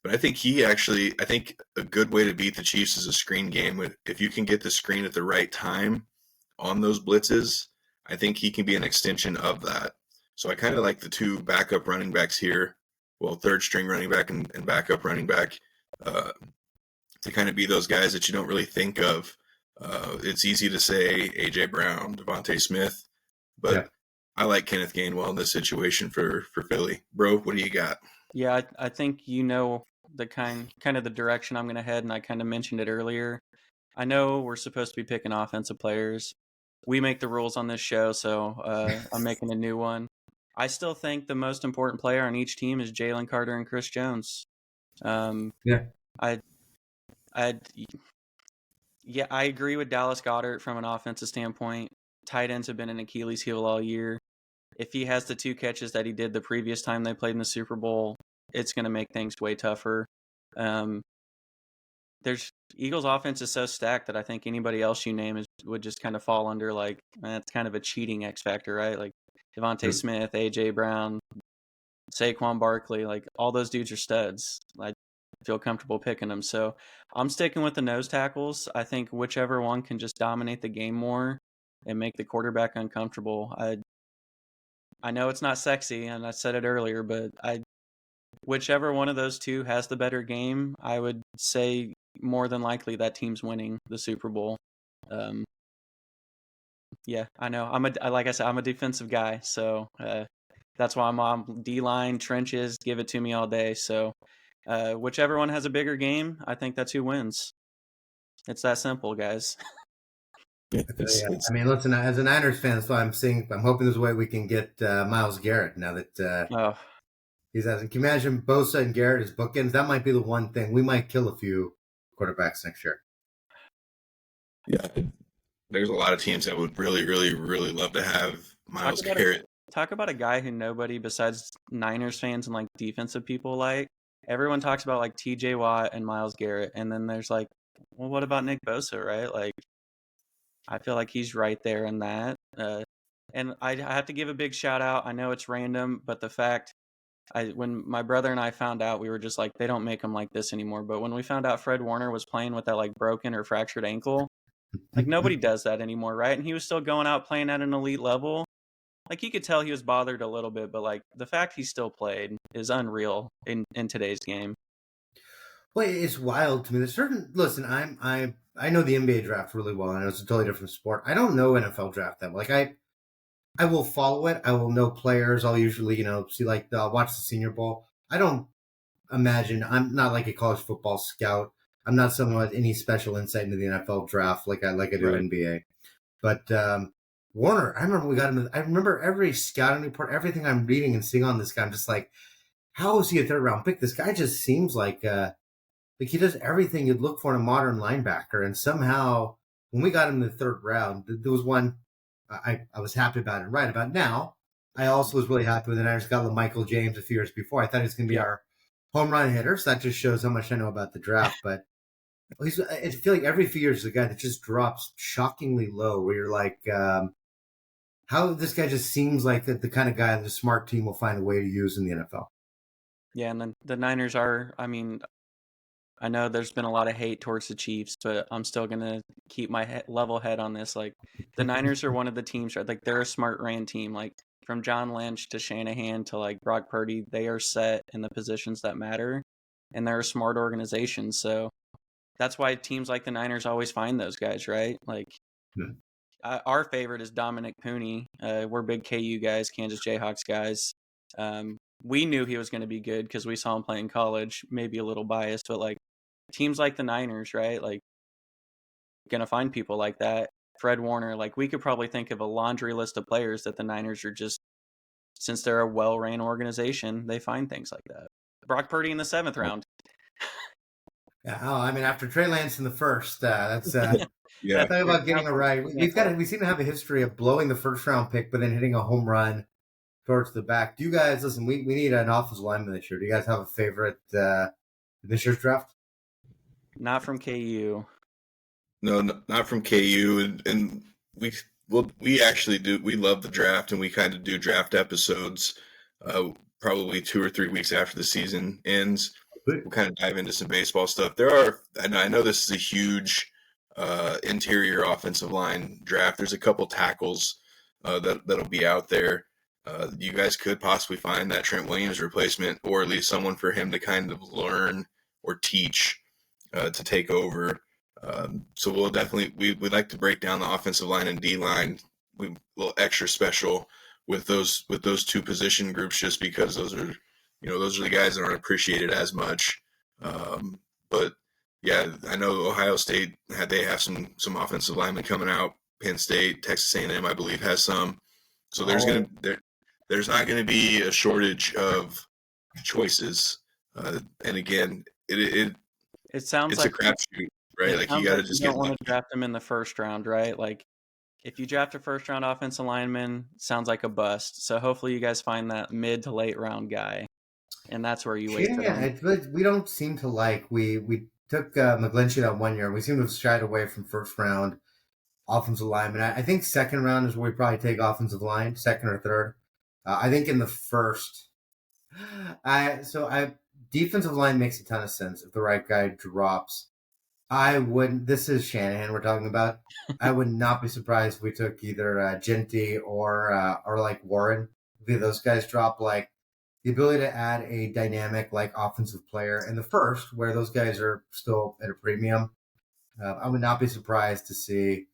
But I think I think a good way to beat the Chiefs is a screen game. If you can get the screen at the right time on those blitzes, I think he can be an extension of that. So I kind of like the two backup running backs here, well, third string running back and backup running back, to kind of be those guys that you don't really think of. It's easy to say A.J. Brown, Devontae Smith, but I like Kenneth Gainwell in this situation for Philly. Bro, what do you got? Yeah, I think the kind of the direction I'm going to head, and I kind of mentioned it earlier. I know we're supposed to be picking offensive players. We make the rules on this show, so I'm making a new one. I still think the most important player on each team is Jalen Carter and Chris Jones. I agree with Dallas Goedert from an offensive standpoint. Tight ends have been an Achilles heel all year. If he has the 2 catches that he did the previous time they played in the Super Bowl, it's going to make things way tougher. Eagles' offense is so stacked that I think anybody else you name would just kind of fall under, like, that's kind of a cheating X factor, right? Like Devontae Smith, A.J. Brown, Saquon Barkley, like all those dudes are studs. I feel comfortable picking them. So I'm sticking with the nose tackles. I think whichever one can just dominate the game more and make the quarterback uncomfortable. I know it's not sexy, and I said it earlier, but whichever one of those two has the better game, I would say more than likely that team's winning the Super Bowl. I know. Like I said, I'm a defensive guy, so that's why I'm on D-line, trenches, give it to me all day. So whichever one has a bigger game, I think that's who wins. It's that simple, guys. I mean, listen, as a Niners fan, that's why I'm hoping there's a way we can get Myles Garrett now that he's asking. Can you imagine Bosa and Garrett as bookends? That might be the one thing. We might kill a few quarterbacks next year. Yeah, there's a lot of teams that would really, really, really love to have Myles Garrett. Talk about a guy who nobody besides Niners fans and like defensive people like. Everyone talks about like T.J. Watt and Myles Garrett, and then there's like, well, what about Nick Bosa, right? Like, I feel like he's right there in that. And I have to give a big shout out. I know it's random, but the fact when my brother and I found out, we were just like, they don't make them like this anymore. But when we found out Fred Warner was playing with that like broken or fractured ankle, like nobody does that anymore, right? And he was still going out playing at an elite level. Like you could tell he was bothered a little bit, but like the fact he still played is unreal in today's game. Well, it's wild to me. Listen, I know the NBA draft really well. I know it's a totally different sport. I don't know NFL draft that well. Like I will follow it. I will know players. I'll usually, see I'll watch the Senior Bowl. I don't imagine I'm not like a college football scout. I'm not someone with any special insight into the NFL draft like I do Right. NBA. But Warner, I remember we got him. I remember every scouting report, everything I'm reading and seeing on this guy. I'm just like, how is he a third round pick? This guy just seems like he does everything you'd look for in a modern linebacker. And somehow, when we got him in the third round, there was one I was happy about and right about now. I also was really happy with the Niners got Michael James a few years before. I thought he was going to be our home run hitter. So that just shows how much I know about the draft. But I feel like every few years, there's a guy that just drops shockingly low where you're like, how this guy just seems like the kind of guy that a smart team will find a way to use in the NFL. Yeah, and then the Niners are, I mean, I know there's been a lot of hate towards the Chiefs, but I'm still going to keep my level head on this. Like, the Niners are one of the teams, right? Like, they're a smart ran team. Like, from John Lynch to Shanahan to, like, Brock Purdy, they are set in the positions that matter, and they're a smart organization. So that's why teams like the Niners always find those guys, right? Like, our favorite is Dominic Pooney. We're big KU guys, Kansas Jayhawks guys. We knew he was going to be good because we saw him play in college, maybe a little biased, but, like, teams like the Niners, right? Like, going to find people like that. Fred Warner, like, we could probably think of a laundry list of players that the Niners are just, since they're a well-ran organization, they find things like that. Brock Purdy in the 7th round. Yeah, I mean, after Trey Lance in the first, that's Yeah. talk about getting it right. We seem to have a history of blowing the first round pick, but then hitting a home run towards the back. Do you guys listen? We need an offensive lineman this year. Do you guys have a favorite this year's draft? Not from KU. No, not from KU, and we actually do. We love the draft, and we kind of do draft episodes, probably 2 or 3 weeks after the season ends. We'll kind of dive into some baseball stuff. I know this is a huge interior offensive line draft. There's a couple tackles that'll be out there. You guys could possibly find that Trent Williams replacement, or at least someone for him to kind of learn or teach to take over. So we'll definitely we'd like to break down the offensive line and D line. We a little extra special with those two position groups, just because those are the guys that aren't appreciated as much. But yeah, I know Ohio State they have some offensive linemen coming out. Penn State, Texas A&M, I believe, has some. So there's not going to be a shortage of choices. And again, it sounds it's like a crapshoot, right? Like, you got to just you get don't want lucky. to draft them in the first round, right? Like, if you draft a first round offensive lineman, sounds like a bust. So hopefully you guys find that mid to late round guy, and that's where you wait for them. Yeah, we don't seem to like we took McGlinchey that 1 year. We seem to have shied away from first round offensive lineman. I think second round is where we probably take offensive line, second or third. I think in the first, defensive line makes a ton of sense if the right guy drops. I wouldn't. This is Shanahan we're talking about. I would not be surprised if we took either Genty or like Warren. If those guys drop, like, the ability to add a dynamic, like, offensive player in the first, where those guys are still at a premium. I would not be surprised to see.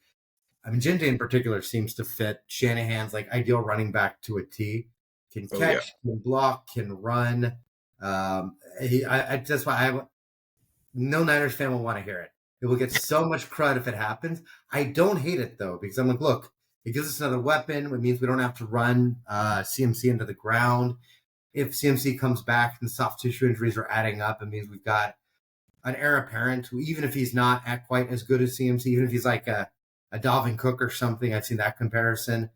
I mean, Genty in particular seems to fit Shanahan's, like, ideal running back to a T. Can catch, can block, can run. That's why no Niners fan will want to hear it. It will get so much crud if it happens. I don't hate it, though, because I'm like, look, it gives us another weapon. It means we don't have to run CMC into the ground. If CMC comes back and soft tissue injuries are adding up, it means we've got an heir apparent who, even if he's not at quite as good as CMC, even if he's like a Dalvin Cook or something, I've seen that comparison.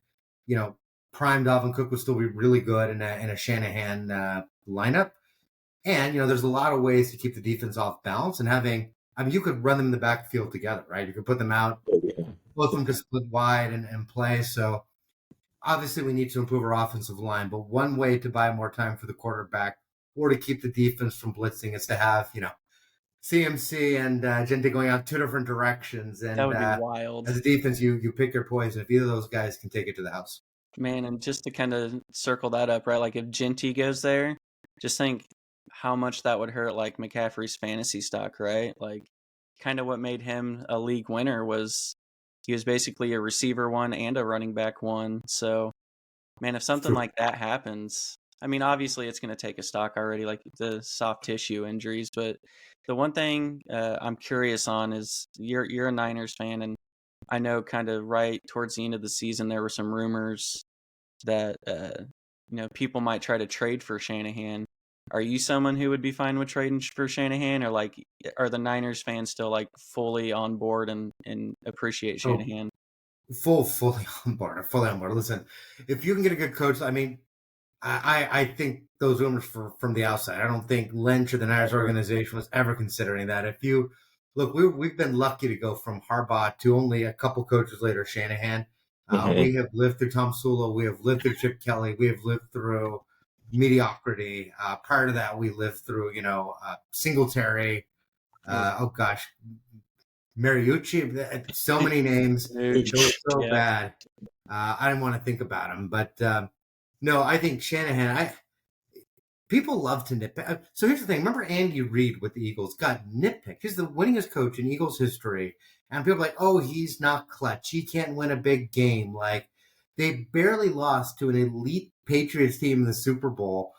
Prime Dalvin Cook would still be really good in a Shanahan lineup. And, there's a lot of ways to keep the defense off balance, and you could run them in the backfield together, right? You could put them out, both of them could split wide and play. So obviously we need to improve our offensive line, but one way to buy more time for the quarterback or to keep the defense from blitzing is to have, CMC and Genty going out two different directions. And that would be wild. As a defense, you pick your poison. If either of those guys can take it to the house. Man, and just to kind of circle that up, right? Like, if Genty goes there, just think how much that would hurt, like, McCaffrey's fantasy stock, right? Like, kind of what made him a league winner was he was basically a receiver one and a running back one. So man, if something like that happens, I mean, obviously it's going to take a stock already, like the soft tissue injuries. But the one thing I'm curious on is you're a Niners fan, and I know kind of right towards the end of the season there were some rumors that people might try to trade for Shanahan. Are you someone who would be fine with trading for Shanahan, or like are the Niners fans still like fully on board and appreciate Oh, Shanahan? fully on board. Fully on board. Listen, if you can get a good coach, I mean, I think those rumors from the outside. I don't think Lynch or the Niners organization was ever considering that. If you look, we've been lucky to go from Harbaugh to only a couple coaches later, Shanahan. We have lived through Tom Sula. We have lived through Chip Kelly. We have lived through mediocrity. Prior to that, we lived through Singletary. Oh gosh, Mariucci. So many names. They were so bad. I didn't want to think about them, but no, I think Shanahan. People love to nitpick. So here's the thing. Remember Andy Reid with the Eagles got nitpicked. He's the winningest coach in Eagles history. And people are like, oh, he's not clutch. He can't win a big game. Like, they barely lost to an elite Patriots team in the Super Bowl.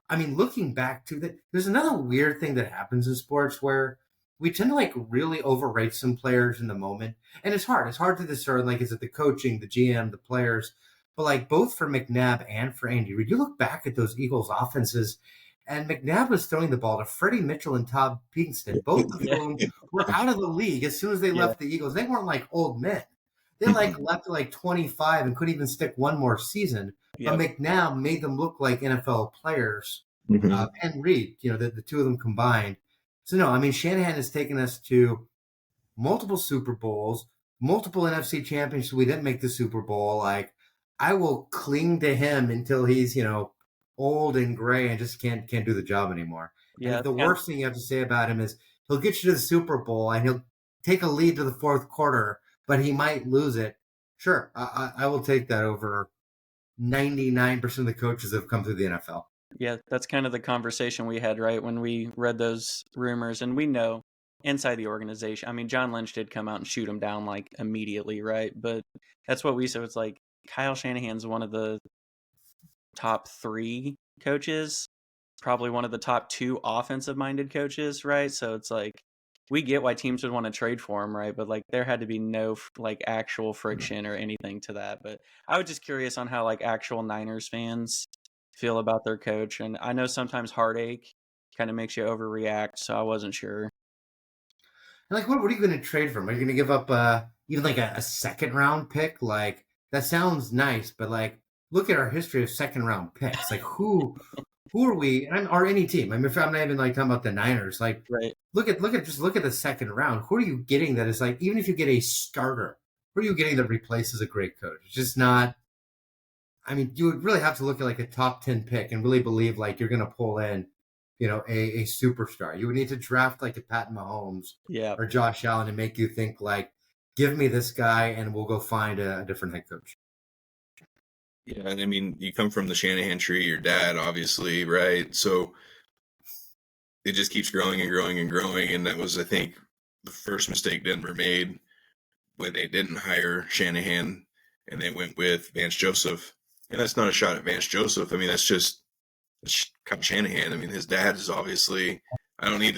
I mean, looking back to that, there's another weird thing that happens in sports where we tend to like really overrate some players in the moment. And it's hard. It's hard to discern, like, is it the coaching, the GM, the players? But like both for McNabb and for Andy Reid, you look back at those Eagles offenses, and McNabb was throwing the ball to Freddie Mitchell and Todd Pinkston, both of whom were out of the league as soon as they left the Eagles. They weren't like old men. They like left at like 25 and couldn't even stick one more season. But McNabb made them look like NFL players. And Reid, the two of them combined. So no, I mean, Shanahan has taken us to multiple Super Bowls, multiple NFC championships. We didn't make the Super Bowl. Like, I will cling to him until he's, old and gray and just can't do the job anymore. Yeah, and the worst thing you have to say about him is he'll get you to the Super Bowl and he'll take a lead to the fourth quarter, but he might lose it. Sure, I will take that over 99% of the coaches that have come through the NFL. Yeah, that's kind of the conversation we had, right, when we read those rumors. And we know inside the organization, I mean, John Lynch did come out and shoot him down like immediately, right? But that's what we said. It's like Kyle Shanahan's one of the top 3 coaches, probably one of the top 2 offensive-minded coaches, right? So it's like we get why teams would want to trade for him, right? But like there had to be no like actual friction or anything to that. But I was just curious on how like actual Niners fans feel about their coach, and I know sometimes heartache kind of makes you overreact, so I wasn't sure. Like, what are you going to trade for him? Are you going to give up even like a second round pick? Like, that sounds nice, but like, look at our history of second round picks. Like, who are we? Or any team. I mean, if I'm not even like talking about the Niners. Like, right. Look at the second round. Who are you getting that is like, even if you get a starter, who are you getting that replaces a great coach? It's just not. I mean, you would really have to look at like a top 10 pick and really believe like you're going to pull in, a superstar. You would need to draft like a Pat Mahomes or Josh Allen and make you think like, give me this guy and we'll go find a different head coach. Yeah, and I mean, you come from the Shanahan tree, your dad, obviously, right? So it just keeps growing and growing and growing. And that was, I think, the first mistake Denver made when they didn't hire Shanahan and they went with Vance Joseph. And that's not a shot at Vance Joseph. I mean, that's Kyle Shanahan. I mean, his dad is obviously. I don't need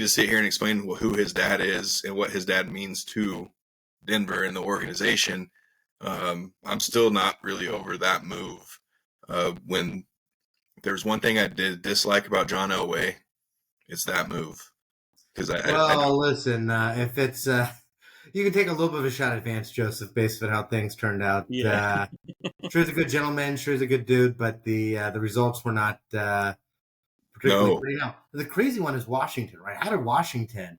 to sit here and explain who his dad is and what his dad means to Denver and the organization. I'm still not really over that move. When there's one thing I did dislike about John Elway, it's that move. Because listen, if it's you can take a little bit of a shot at Vance Joseph based on how things turned out. Yeah. Sure, he's a good gentleman. Sure, he's a good dude, but the results were not particularly pretty. Now, the crazy one is Washington, right? Out of Washington,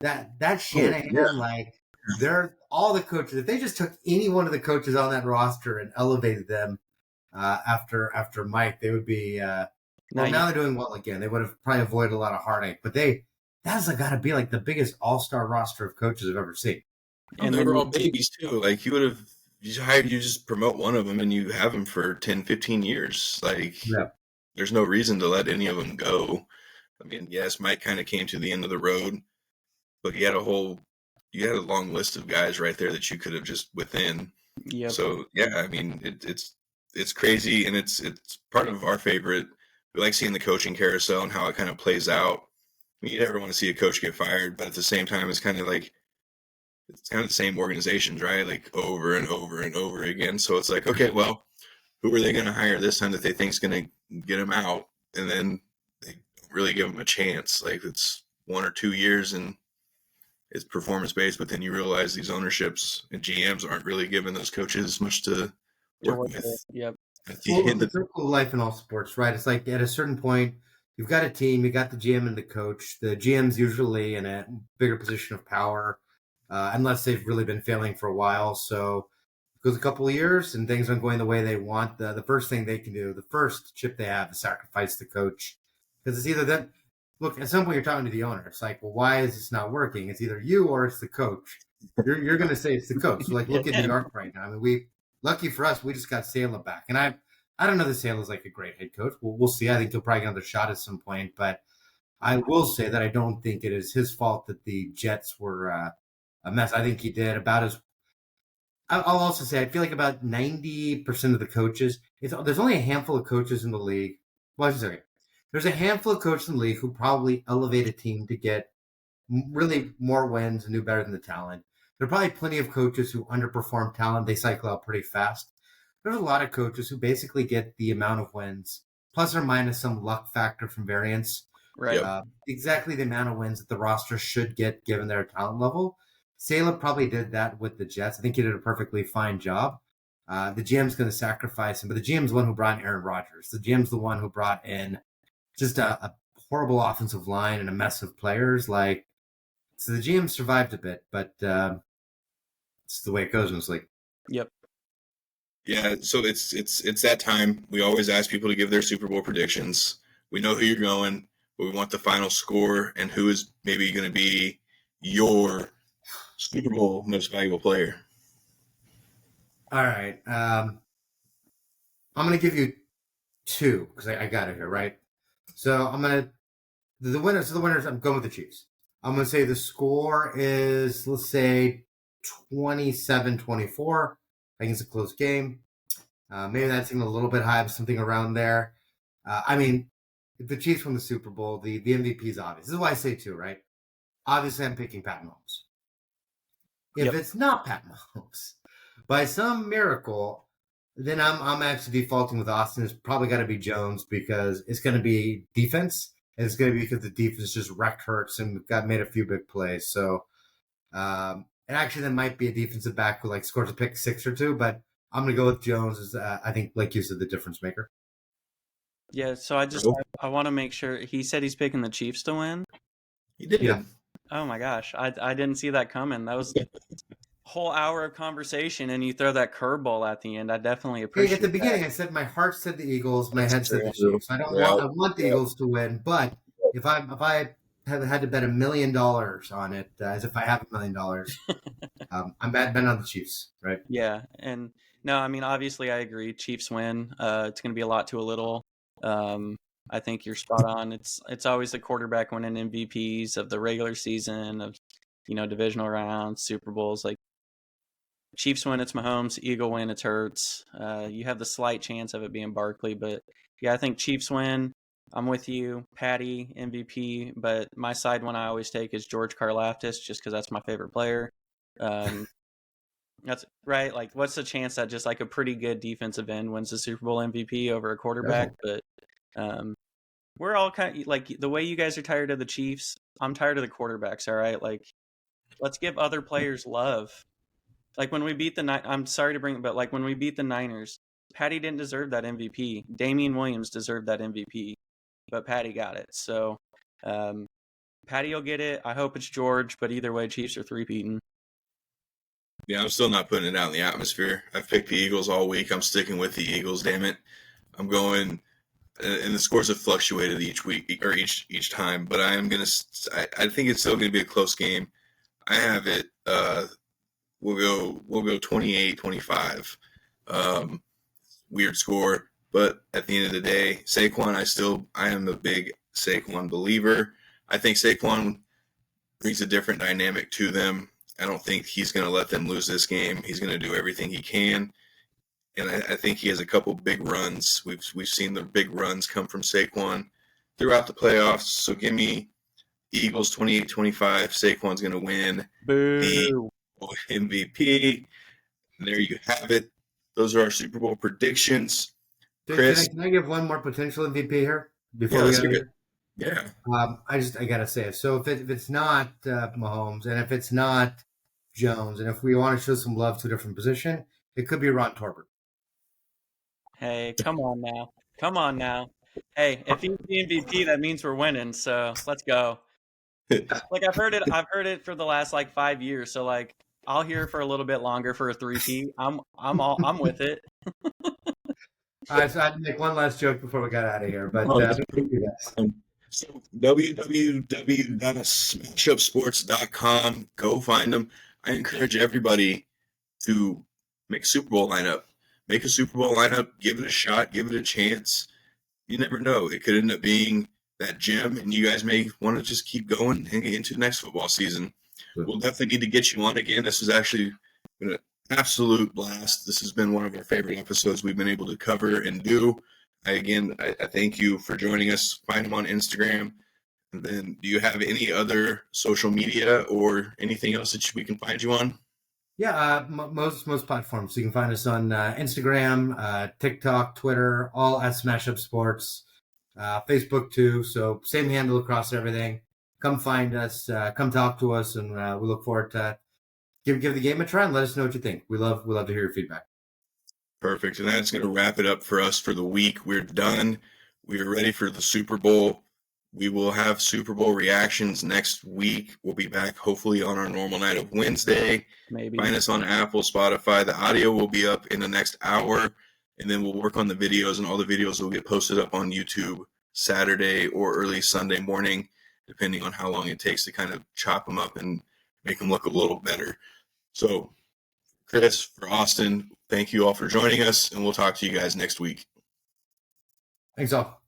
that Shanahan, they're all the coaches. If they just took any one of the coaches on that roster and elevated them after Mike, they would be. Now they're doing well again. They would have probably avoided a lot of heartache, but that's got to be like the biggest all-star roster of coaches I've ever seen. And they were all babies too. Like you just promote one of them and you have them for 10, 15 years. Like there's no reason to let any of them go. I mean, yes, Mike kind of came to the end of the road, but you had a long list of guys right there that you could have just within. Yep. So yeah, I mean, it's it's crazy, and it's part of our favorite. We like seeing the coaching carousel and how it kind of plays out. I mean, you never want to see a coach get fired, but at the same time, it's kind of the same organizations, right? Like over and over and over again. So it's like, okay, well, who are they going to hire this time that they think is going to get them out? And then they don't really give them a chance. Like it's 1 or 2 years and it's performance based, but then you realize these ownerships and GMs aren't really giving those coaches much to work with. Yep. At Well, the end the of circle of life in all sports, right? It's like at a certain point, you've got a team, you got the GM and the coach. The GM's usually in a bigger position of power, unless they've really been failing for a while. So it goes a couple of years and things aren't going the way they want. The first thing they can do, the first chip they have, is sacrifice the coach, because it's either them. Look, at some point you're talking to the owner. It's like, well, why is this not working? It's either you or it's the coach. You're going to say it's the coach. So like, look at New York right now. I mean, lucky for us, we just got Saleh back, and I don't know that Saleh's like a great head coach. We'll see. I think he'll probably get another shot at some point, but I will say that I don't think it is his fault that the Jets were a mess. I think he did about as. I'll also say I feel like about 90% of the coaches. There's only a handful of coaches in the league. Well, sorry, there's a handful of coaches in the league who probably elevate a team to get really more wins and do better than the talent. There are probably plenty of coaches who underperform talent. They cycle out pretty fast. There's a lot of coaches who basically get the amount of wins, plus or minus some luck factor from variance. Right. Exactly the amount of wins that the roster should get given their talent level. Saleh probably did that with the Jets. I think he did a perfectly fine job. The GM's going to sacrifice him, but the GM's the one who brought in Aaron Rodgers. The GM's the one who brought in just a horrible offensive line and a mess of players. So the GM survived a bit, but it's the way it goes in this league. Yep. Yeah, so it's that time. We always ask people to give their Super Bowl predictions. We know who you're going, but we want the final score and who is maybe going to be your Super Bowl most valuable player. All right. I'm going to give you 2 because I got it here, right? So I'm going to – the winners, I'm going with the Chiefs. I'm going to say the score is, let's say, 27-24. I think it's a close game. Maybe that's even a little bit high, but something around there. I mean, if the Chiefs win the Super Bowl, the MVP is obvious. This is why I say 2, right? Obviously, I'm picking Pat Mahomes. If it's not Pat Mahomes, by some miracle, then I'm actually defaulting with Austin. It's probably got to be Jones because it's going to be defense, and it's going to be because the defense just wrecked Hurts and made a few big plays. So, and actually, there might be a defensive back who scores a pick 6 or 2, but I'm going to go with Jones as I think, like you said, the difference maker. Yeah, so I want to make sure. He said he's picking the Chiefs to win. He did. Yeah. Oh my gosh, I didn't see that coming. That was a whole hour of conversation, and you throw that curveball at the end. I definitely appreciate. At the beginning, I said my heart said the Eagles, my head said the Chiefs. I want the Eagles to win, but if I had to bet $1 million on it, as if I have $1 million, I'm betting on the Chiefs, right? Yeah, and no, I mean obviously I agree. Chiefs win. It's going to be a lot to a little. I think you're spot on. It's always the quarterback winning MVPs of the regular season, of divisional rounds, Super Bowls. Like Chiefs win, it's Mahomes. Eagle win, it's Hurts. You have the slight chance of it being Barkley, but yeah, I think Chiefs win. I'm with you, Patty MVP. But my side one I always take is George Karlaftis, just because that's my favorite player. That's right. Like, what's the chance that just like a pretty good defensive end wins the Super Bowl MVP over a quarterback? But we're all kind of like the way you guys are tired of the Chiefs. I'm tired of the quarterbacks. All right, like let's give other players love. Like when we beat I'm sorry to bring it, but like when we beat the Niners, Patty didn't deserve that MVP. Damian Williams deserved that MVP, but Patty got it. So Patty will get it. I hope it's George, but either way, Chiefs are three-peating. Yeah, I'm still not putting it out in the atmosphere. I've picked the Eagles all week. I'm sticking with the Eagles, damn it. I'm going, and the scores have fluctuated each week or each time, but I think it's still going to be a close game. I have it, we'll go 28-25. Weird score, but at the end of the day, Saquon, I am a big Saquon believer. I think Saquon brings a different dynamic to them. I don't think he's going to let them lose this game. He's going to do everything he can. and I think he has a couple big runs. We've seen the big runs come from Saquon throughout the playoffs. So give me Eagles 28-25. Saquon's going to win the Boo. MVP. And there you have it. Those are our Super Bowl predictions. Chris, Can I give one more potential MVP here before yeah, we that's go? a good. Yeah, I gotta say it. So if it's not Mahomes and if it's not Jones, and if we want to show some love to a different position, it could be Ron Torbert. Hey, come on now. Come on now. Hey, if he's the MVP, that means we're winning. So let's go. Like I've heard it for the last like 5 years. So like I'll hear for a little bit longer for a 3P. I'm with it. All right, so I had to make one last joke before we got out of here, but thank you guys. So www.smashupsports.com. Go find them. I encourage everybody to make a Super Bowl lineup. Make a Super Bowl lineup. Give it a shot. Give it a chance. You never know. It could end up being that gem, and you guys may want to just keep going and get into the next football season. We'll definitely need to get you on again. This has actually been an absolute blast. This has been one of our favorite episodes we've been able to cover and do. I thank you for joining us. Find them on Instagram. And then do you have any other social media or anything else that we can find you on? Yeah, most platforms. So you can find us on Instagram, TikTok, Twitter, all at Smash Up Sports, Facebook too. So same handle across everything. Come find us, come talk to us, and we look forward to give the game a try and let us know what you think. We love to hear your feedback. Perfect. And that's going to wrap it up for us for the week. We're done. We are ready for the Super Bowl. We will have Super Bowl reactions next week. We'll be back hopefully on our normal night of Wednesday. Maybe. Find us on Apple, Spotify. The audio will be up in the next hour, and then we'll work on the videos, and all the videos will get posted up on YouTube Saturday or early Sunday morning, depending on how long it takes to kind of chop them up and make them look a little better. So, Chris, for Austin, thank you all for joining us, and we'll talk to you guys next week. Thanks all.